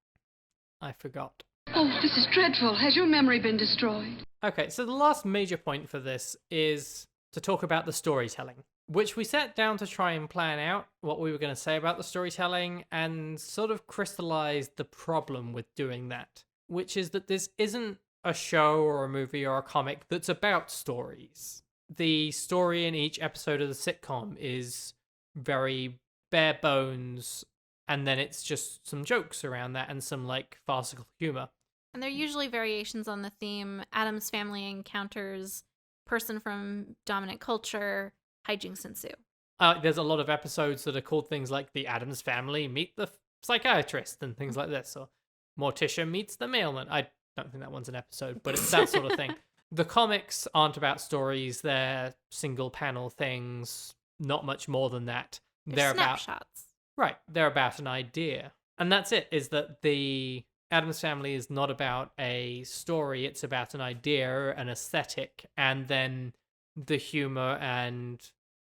I forgot. Oh, this is dreadful. Has your memory been destroyed? Okay, so the last major point for this is to talk about the storytelling, which we sat down to try and plan out what we were going to say about the storytelling and sort of crystallized the problem with doing that, which is that this isn't a show or a movie or a comic that's about stories. The story in each episode of the sitcom is very bare bones, and then it's just some jokes around that and some, like, farcical humor. And they're usually variations on the theme Addams Family encounters person from dominant culture, hijinks ensue. There's a lot of episodes that are called things like The Addams Family Meet the Psychiatrist and things like this, or Morticia Meets the Mailman. I don't think that one's an episode, but it's that sort of thing. The comics aren't about stories, they're single panel things, not much more than that. They're about snapshots. Right, they're about an idea. And that's it, is that the Addams Family is not about a story, it's about an idea, an aesthetic, and then the humor and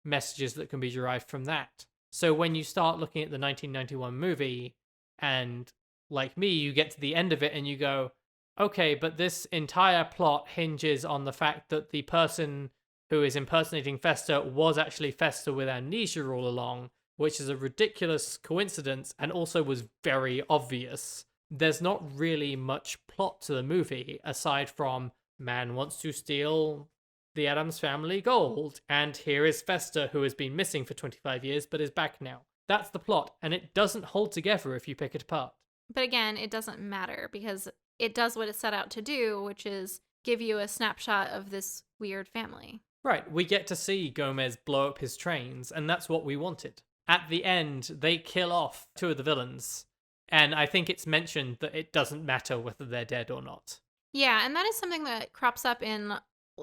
messages that can be derived from that. So when you start looking at the 1991 movie, and like me, you get to the end of it and you go, okay, but this entire plot hinges on the fact that the person who is impersonating Fester was actually Fester with amnesia all along, which is a ridiculous coincidence and also was very obvious. There's not really much plot to the movie aside from man wants to steal the Addams Family gold, and here is Fester, who has been missing for 25 years but is back now. That's the plot, and it doesn't hold together if you pick it apart. But again, it doesn't matter because it does what it set out to do, which is give you a snapshot of this weird family. Right, we get to see Gomez blow up his trains, and that's what we wanted. At the end, they kill off two of the villains, and I think it's mentioned that it doesn't matter whether they're dead or not. Yeah, and that is something that crops up in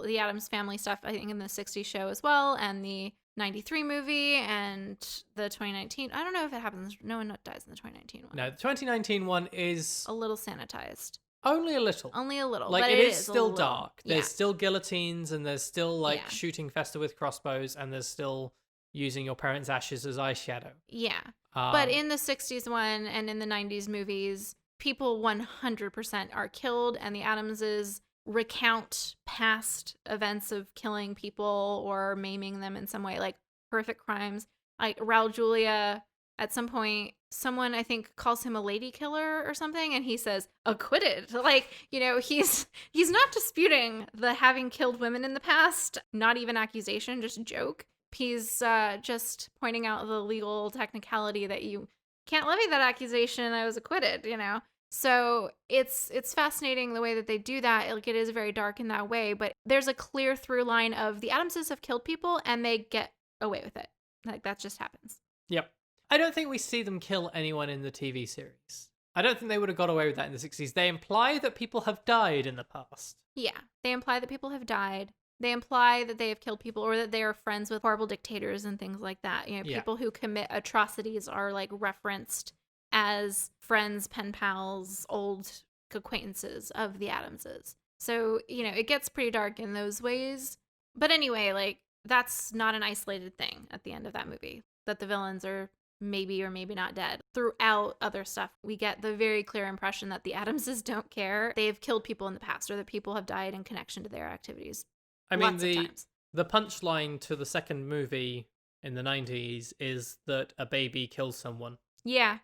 the Addams Family stuff, I think in the 60s show as well, and the 93 movie, and the 2019. I don't know if it happens. No one dies in the 2019 one. No, the 2019 one is A little sanitized. only a little. Only a little. Like, but it is a still little. dark. Yeah. There's still guillotines, and there's still, like, Yeah. shooting Fester with crossbows, and there's still using your parents' ashes as eyeshadow. Yeah. But in the 60s one and in the 90s movies, people 100% are killed, and the Addamses recount past events of killing people or maiming them in some way, like horrific crimes. Like Raul Julia, at some point, someone I think calls him a lady killer or something, and he says acquitted. Like, you know, he's not disputing the having killed women in the past, not even accusation, just joke. He's just pointing out the legal technicality that you can't levy that accusation. I was acquitted, you know. So it's fascinating the way that they do that. Like, it is very dark in that way, but there's a clear through line of the Addamses have killed people and they get away with it. Like, that just happens. Yep. I don't think we see them kill anyone in the TV series. I don't think they would have got away with that in the 60s. They imply that people have died in the past. Yeah, they imply that people have died. They imply that they have killed people or that they are friends with horrible dictators and things like that. You know, Yeah. people who commit atrocities are like referenced as friends, pen pals, old acquaintances of the Addamses. So, you know, it gets pretty dark in those ways. But anyway, like, that's not an isolated thing at the end of that movie, that the villains are maybe or maybe not dead. Throughout other stuff, we get the very clear impression that the Addamses don't care. They've killed people in the past or that people have died in connection to their activities. I mean, Lots of times. the punchline to the second movie in the 90s is that a baby kills someone. Yeah.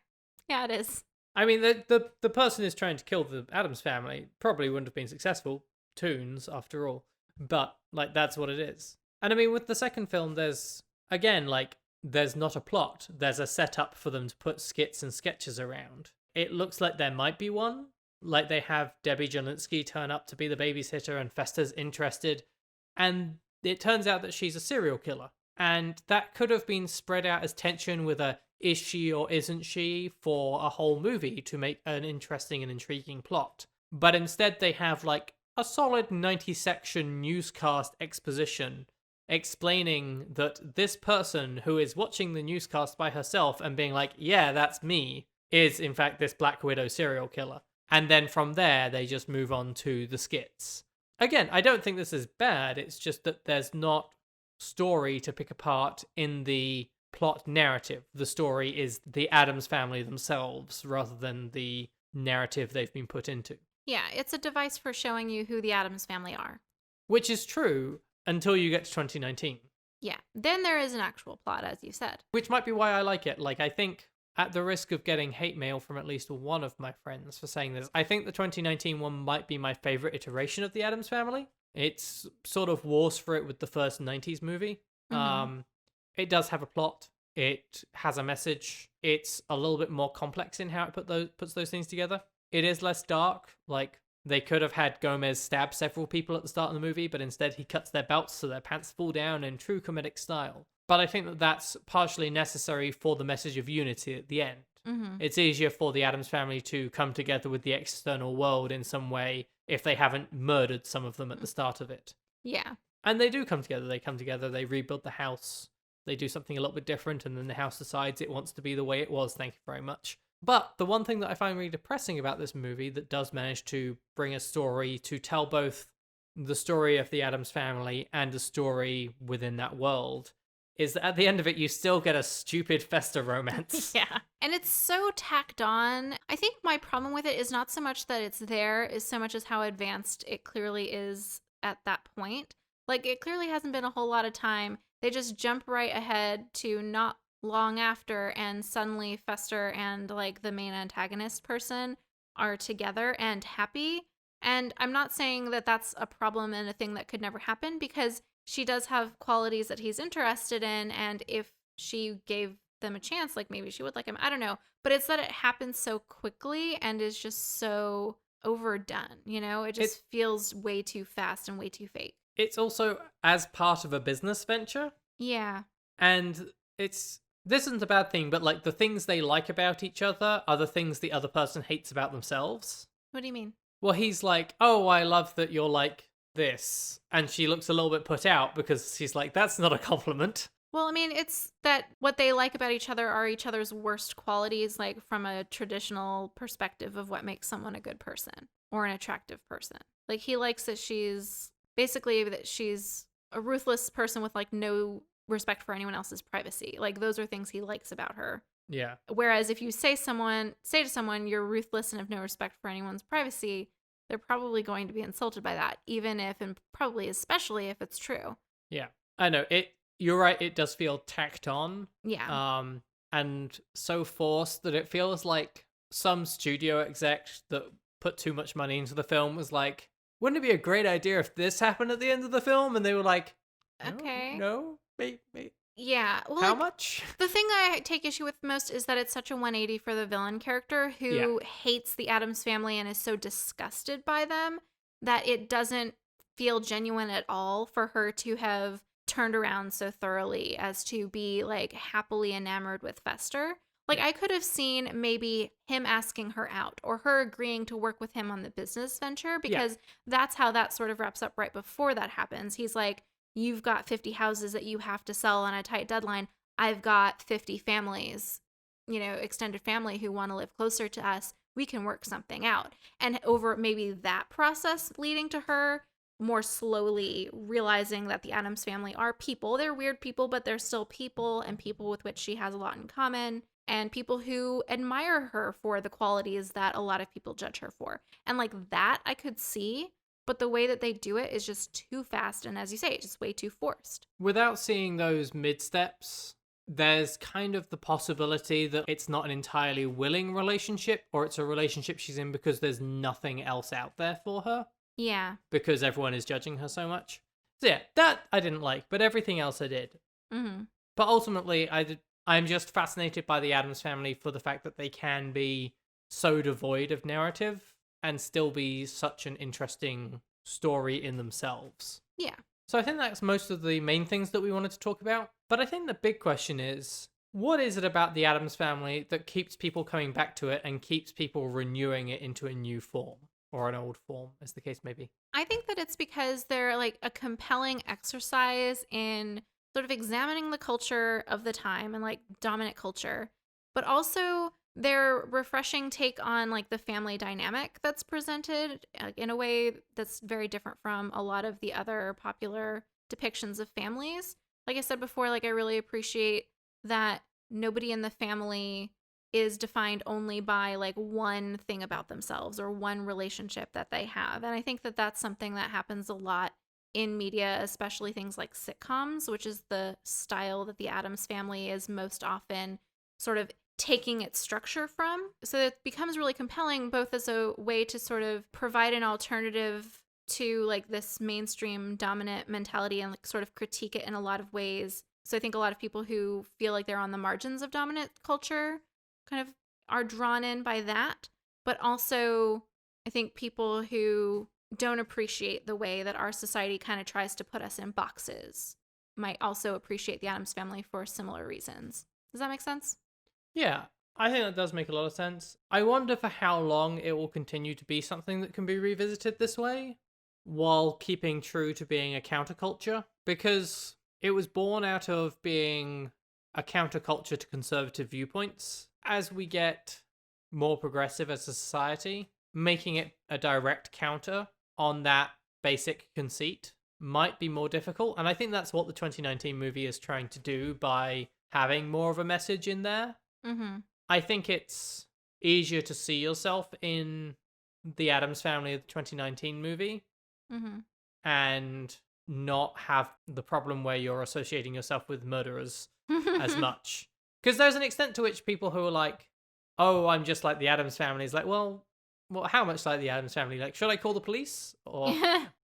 Yeah, it is. I mean, the person who's trying to kill the Addams Family probably wouldn't have been successful. Toons, after all. But, like, that's what it is. And I mean, with the second film, there's, again, like, there's not a plot. There's a setup for them to put skits and sketches around. It looks like there might be one. Like, they have Debbie Jelinski turn up to be the babysitter and Fester's interested. And it turns out that she's a serial killer. And that could have been spread out as tension with a is she or isn't she for a whole movie to make an interesting and intriguing plot. But instead they have like a solid 90-section newscast exposition explaining that this person who is watching the newscast by herself and being like, yeah, that's me, is in fact this Black Widow serial killer. And then from there, they just move on to the skits. Again, I don't think this is bad. It's just that there's not story to pick apart in the plot narrative. The story is the Addams Family themselves rather than the narrative they've been put into. Yeah, it's a device for showing you who the Addams Family are. Which is true until you get to 2019. Yeah. Then there is an actual plot, as you said. Which might be why I like it. Like, I think, at the risk of getting hate mail from at least one of my friends for saying this, I think the 2019 one might be my favorite iteration of the Addams Family. It's sort of wars for it with the first 90s movie. Mhm. It does have a plot. It has a message. It's a little bit more complex in how it puts those things together. It is less dark. Like, they could have had Gomez stab several people at the start of the movie, but instead he cuts their belts so their pants fall down in true comedic style. But I think that that's partially necessary for the message of unity at the end. Mm-hmm. It's easier for the Addams Family to come together with the external world in some way if they haven't murdered some of them at the start of it. Yeah. And they do come together. They come together, they rebuild the house, they do something a little bit different, and then the house decides it wants to be the way it was, thank you very much. But the one thing that I find really depressing about this movie that does manage to bring a story to tell both the story of the Addams Family and a story within that world is that at the end of it, you still get a stupid Fester romance. Yeah. And it's so tacked on. I think my problem with it is not so much that it's there, is so much as how advanced it clearly is at that point. Like, it clearly hasn't been a whole lot of time. They just jump right ahead to not long after, and suddenly Fester and, like, the main antagonist person are together and happy. And I'm not saying that that's a problem and a thing that could never happen, because she does have qualities that he's interested in. And if she gave them a chance, like maybe she would like him. I don't know. But it's that it happens so quickly and is just so overdone. It just feels way too fast and way too fake. It's also as part of a business venture. Yeah. And this isn't a bad thing, but like the things they like about each other are the things the other person hates about themselves. What do you mean? Well, he's like, oh, I love that you're like this. And she looks a little bit put out because she's like, that's not a compliment. Well, I mean, it's that what they like about each other are each other's worst qualities, like from a traditional perspective of what makes someone a good person or an attractive person. Like he likes that she's a ruthless person with like no respect for anyone else's privacy. Like those are things he likes about her. Yeah. Whereas if you say to someone you're ruthless and have no respect for anyone's privacy, they're probably going to be insulted by that, even if, and probably especially if it's true. Yeah. I know you're right. It does feel tacked on. Yeah. And so forced that it feels like some studio exec that put too much money into the film was like, wouldn't it be a great idea if this happened at the end of the film? And they were like, okay. No, maybe. Yeah. Well, how much? The thing I take issue with most is that it's such a 180 for the villain character who hates the Addams family and is so disgusted by them that it doesn't feel genuine at all for her to have turned around so thoroughly as to be like happily enamored with Fester. Like I could have seen maybe him asking her out or her agreeing to work with him on the business venture, because that's how that sort of wraps up right before that happens. He's like, you've got 50 houses that you have to sell on a tight deadline. I've got 50 families, extended family who want to live closer to us. We can work something out. And over maybe that process leading to her more slowly realizing that the Addams family are people. They're weird people, but they're still people, and people with which she has a lot in common, and people who admire her for the qualities that a lot of people judge her for. And like that I could see. But the way that they do it is just too fast. And as you say, just way too forced. Without seeing those mid-steps, there's kind of the possibility that it's not an entirely willing relationship, or it's a relationship she's in because there's nothing else out there for her. Yeah. Because everyone is judging her so much. So yeah, that I didn't like, but everything else I did. Mm-hmm. But ultimately, I'm just fascinated by the Addams family for the fact that they can be so devoid of narrative and still be such an interesting story in themselves. Yeah. So I think that's most of the main things that we wanted to talk about. But I think the big question is, what is it about the Addams family that keeps people coming back to it and keeps people renewing it into a new form? Or an old form, as the case may be. I think that it's because they're like a compelling exercise in sort of examining the culture of the time and like dominant culture, but also their refreshing take on like the family dynamic that's presented in a way that's very different from a lot of the other popular depictions of families. Like I said before, like I really appreciate that nobody in the family is defined only by like one thing about themselves or one relationship that they have. And I think that that's something that happens a lot in media, especially things like sitcoms, which is the style that the Addams family is most often sort of taking its structure from. So it becomes really compelling, both as a way to sort of provide an alternative to like this mainstream dominant mentality and like sort of critique it in a lot of ways. So I think a lot of people who feel like they're on the margins of dominant culture kind of are drawn in by that. But also I think people who don't appreciate the way that our society kind of tries to put us in boxes might also appreciate the Addams family for similar reasons. Does that make sense? Yeah, I think that does make a lot of sense. I wonder for how long it will continue to be something that can be revisited this way, while keeping true to being a counterculture, because it was born out of being a counterculture to conservative viewpoints. As we get more progressive as a society, making it a direct counter on that basic conceit might be more difficult. And I think that's what the 2019 movie is trying to do by having more of a message in there. Mm-hmm. I think it's easier to see yourself in the Addams Family of the 2019 movie Mm-hmm. and not have the problem where you're associating yourself with murderers as much. Because there's an extent to which people who are like, oh, I'm just like the Addams Family is like, well, Well, how much like the Addams Family? Like, should I call the police? Or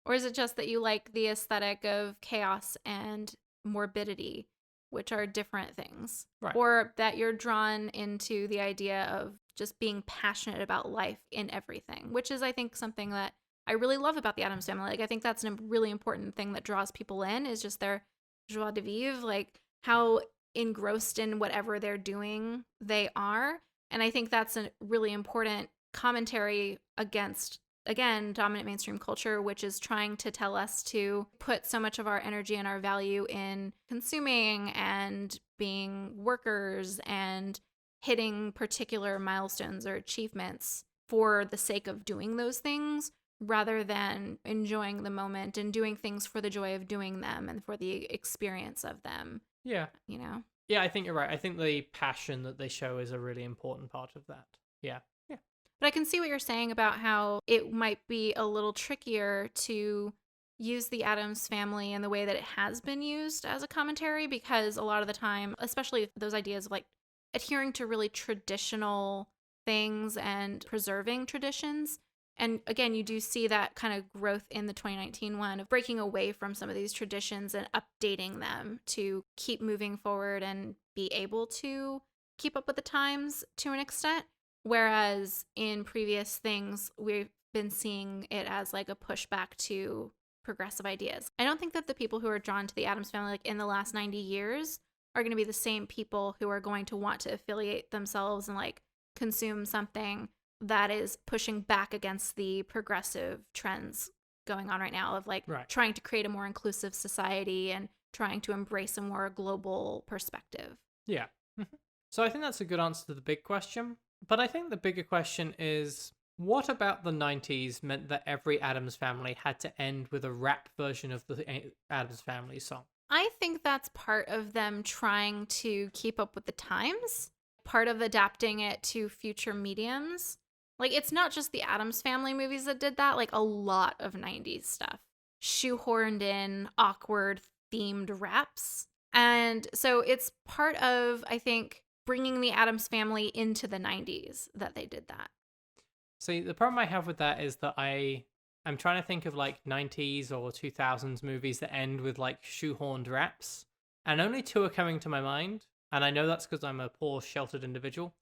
Or is it just that you like the aesthetic of chaos and morbidity, which are different things? Right. Or that you're drawn into the idea of just being passionate about life in everything, which is, I think, something that I really love about the Addams Family. Like, I think that's a really important thing that draws people in, is just their joie de vivre, like how engrossed in whatever they're doing they are. And I think that's a really important commentary against, again, dominant mainstream culture, which is trying to tell us to put so much of our energy and our value in consuming and being workers and hitting particular milestones or achievements for the sake of doing those things, rather than enjoying the moment and doing things for the joy of doing them and for the experience of them, yeah. you know? Yeah, I think you're right. I think the passion that they show is a really important part of that. Yeah. Yeah. But I can see what you're saying about how it might be a little trickier to use the Addams Family in the way that it has been used as a commentary, because a lot of the time, especially those ideas of like adhering to really traditional things and preserving traditions. And again, you do see that kind of growth in the 2019 one of breaking away from some of these traditions and updating them to keep moving forward and be able to keep up with the times to an extent. Whereas in previous things, we've been seeing it as like a pushback to progressive ideas. I don't think that the people who are drawn to the Addams Family like in the last 90 years are going to be the same people who are going to want to affiliate themselves and like consume something that is pushing back against the progressive trends going on right now of like trying to create a more inclusive society and trying to embrace a more global perspective. Yeah. So I think that's a good answer to the big question. But I think the bigger question is, what about the 90s meant that every Addams Family had to end with a rap version of the Addams Family song? I think that's part of them trying to keep up with the times, part of adapting it to future mediums. Like, it's not just the Addams Family movies that did that, like a lot of 90s stuff shoehorned in awkward themed raps. And so it's part of, I think, bringing the Addams Family into the 90s that they did that. See, the problem I have with that is that I'm trying to think of like 90s or 2000s movies that end with like shoehorned raps, and only two are coming to my mind. And I know that's because I'm a poor, sheltered individual.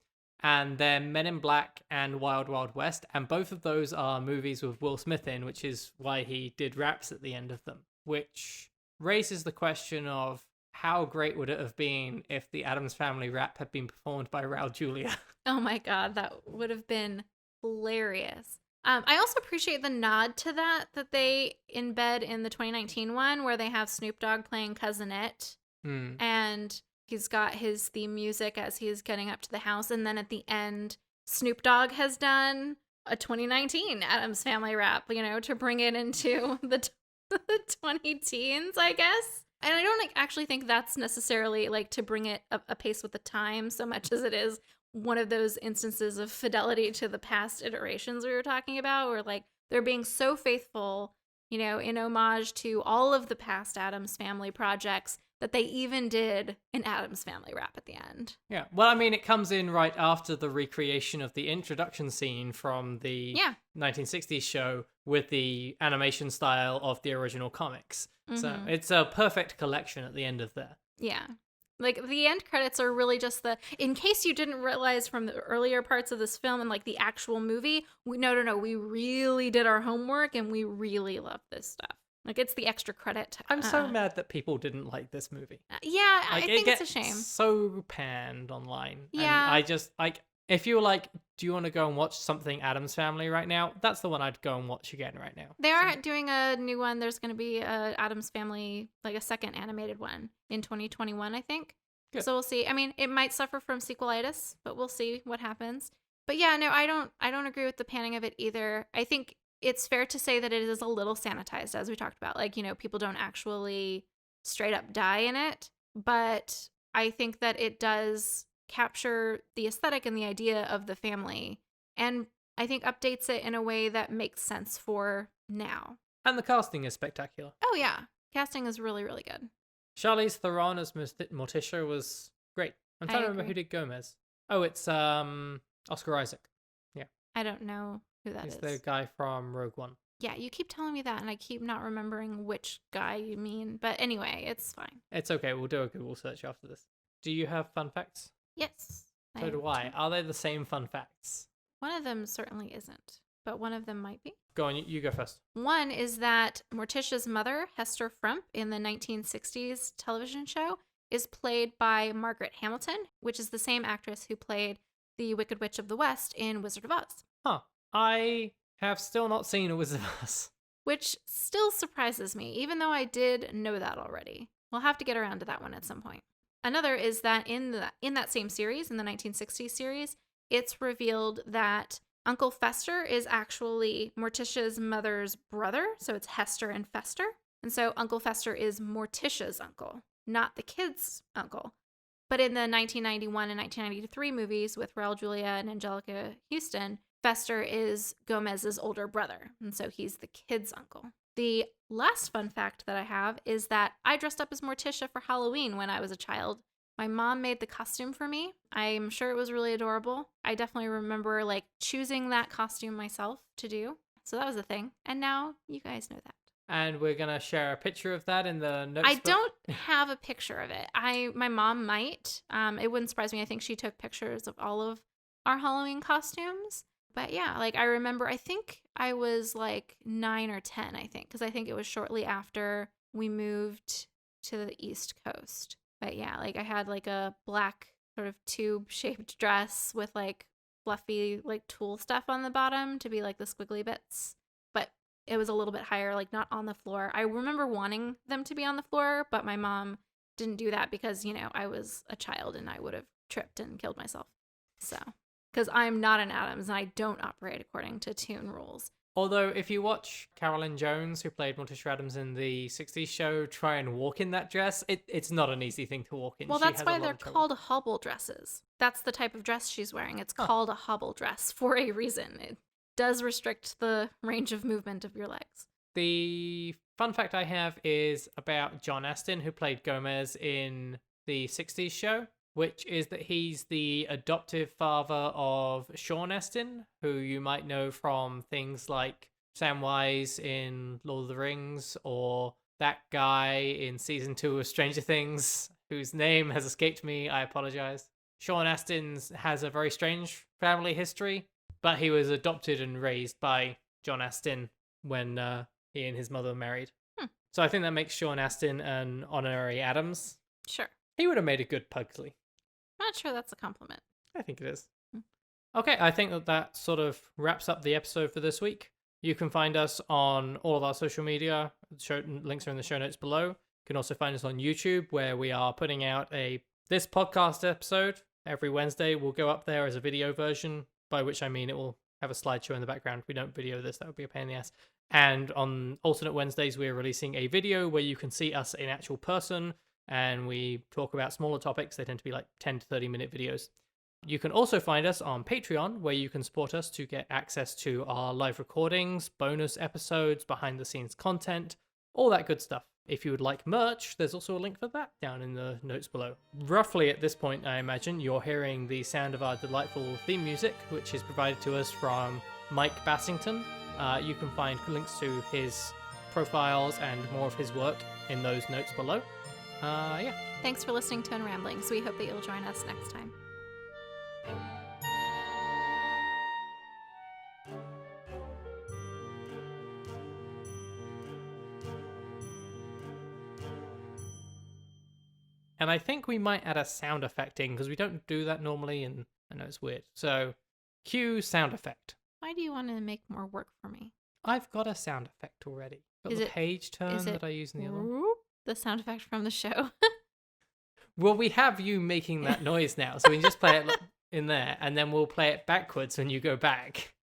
And they're Men in Black and Wild Wild West. And both of those are movies with Will Smith in, which is why he did raps at the end of them. Which raises the question of how great would it have been if the Addams Family rap had been performed by Raul Julia? Oh my God, that would have been hilarious. I also appreciate the nod to that they embed in the 2019 one, where they have Snoop Dogg playing Cousinette. And he's got his theme music as he's getting up to the house. And then at the end, Snoop Dogg has done a 2019 Addams Family rap, you know, to bring it into the 20-teens, I guess. And I don't actually think that's necessarily like to bring it a pace with the time so much as it is one of those instances of fidelity to the past iterations we were talking about, where like they're being so faithful, you know, in homage to all of the past Addams Family projects that they even did an Addams Family rap at the end. Yeah. Well, I mean, it comes in right after the recreation of the introduction scene from the 1960s show with the animation style of the original comics. So it's a perfect collection at the end of there. Yeah. Like, the end credits are really just in case you didn't realize from the earlier parts of this film and, like, the actual movie, no, we really did our homework and we really love this stuff. Like, it's the extra credit. I'm so mad that people didn't like this movie. Yeah, like, I think it's a shame. So panned online. Yeah. And I just, like, if you were like, do you want to go and watch something Addams Family right now? That's the one I'd go and watch again right now. They are doing a new one. There's going to be a Addams Family, like a second animated one in 2021, I think. Good. So we'll see. I mean, it might suffer from sequelitis, but we'll see what happens. But yeah, no, I don't agree with the panning of it either. I think it's fair to say that it is a little sanitized, as we talked about. Like, you know, people don't actually straight up die in it, but I think that it does capture the aesthetic and the idea of the family, and I think updates it in a way that makes sense for now. And the casting is spectacular. Oh yeah, casting is really, really good. Charlize Theron as Morticia was great. I'm trying to remember who did Gomez. Oh, it's Oscar Isaac. Yeah. I don't know who that He's is. the guy from Rogue One. Yeah, you keep telling me that, and I keep not remembering which guy you mean. But anyway, it's fine. It's okay. We'll do a Google search after this. Do you have fun facts? Yes. So do I. Are they the same fun facts? One of them certainly isn't, but one of them might be. Go on, you go first. One is that Morticia's mother, Hester Frump, in the 1960s television show, is played by Margaret Hamilton, which is the same actress who played the Wicked Witch of the West in Wizard of Oz. Huh. I have still not seen A Wizard of Oz. Which still surprises me, even though I did know that already. We'll have to get around to that one at some point. Another is that in that same series, in the 1960s series, it's revealed that Uncle Fester is actually Morticia's mother's brother, so it's Hester and Fester. And so Uncle Fester is Morticia's uncle, not the kid's uncle. But in the 1991 and 1993 movies with Raul Julia and Angelica Houston, Fester is Gomez's older brother, and so he's the kid's uncle. The last fun fact that I have is that I dressed up as Morticia for Halloween when I was a child. My mom made the costume for me. I'm sure it was really adorable. I definitely remember choosing that costume myself to do. So that was a thing. And now you guys know that. And we're going to share a picture of that in the notes. I don't have a picture of it. My mom might. It wouldn't surprise me. I think she took pictures of all of our Halloween costumes. But yeah, I remember, I think I was 9 or 10, I think, because I think it was shortly after we moved to the East Coast. But yeah, I had a black sort of tube-shaped dress with fluffy tulle stuff on the bottom to be the squiggly bits. But it was a little bit higher, not on the floor. I remember wanting them to be on the floor, but my mom didn't do that because, I was a child and I would have tripped and killed myself. So... because I'm not an Addams and I don't operate according to toon rules. Although, if you watch Carolyn Jones, who played Morticia Addams in the 60s show, try and walk in that dress, it's not an easy thing to walk in. Well, that's why they're called hobble dresses. That's the type of dress she's wearing. It's called a hobble dress for a reason. It does restrict the range of movement of your legs. The fun fact I have is about John Astin, who played Gomez in the 60s show, which is that he's the adoptive father of Sean Astin, who you might know from things like Samwise in Lord of the Rings, or that guy in season 2 of Stranger Things, whose name has escaped me. I apologize. Sean Astin has a very strange family history, but he was adopted and raised by John Astin when he and his mother married. So I think that makes Sean Astin an honorary Addams. Sure. He would have made a good Pugsley. I'm not sure that's a compliment. I think it is. Okay, I think that sort of wraps up the episode for this week. You can find us on all of our social media. Links are in the show notes below. You can also find us on YouTube, where we are putting out this podcast episode every Wednesday. Will go up there as a video version, by which I mean it will have a slideshow in the background. We don't video this. That would be a pain in the ass. And on alternate Wednesdays, we're releasing a video where you can see us in actual person, and we talk about smaller topics. They tend to be 10 to 30-minute videos. You can also find us on Patreon, where you can support us to get access to our live recordings, bonus episodes, behind-the-scenes content, all that good stuff. If you would like merch, there's also a link for that down in the notes below. Roughly at this point, I imagine, you're hearing the sound of our delightful theme music, which is provided to us from Mike Bassington. You can find links to his profiles and more of his work in those notes below. Yeah. Thanks for listening to Unramblings. We hope that you'll join us next time. And I think we might add a sound effect in, because we don't do that normally, and I know it's weird. So, cue sound effect. Why do you want to make more work for me? I've got a sound effect already. Got the page turn that I use in the other one. The sound effect from the show. Well, we have you making that noise now, so we can just play it in there, and then we'll play it backwards when you go back.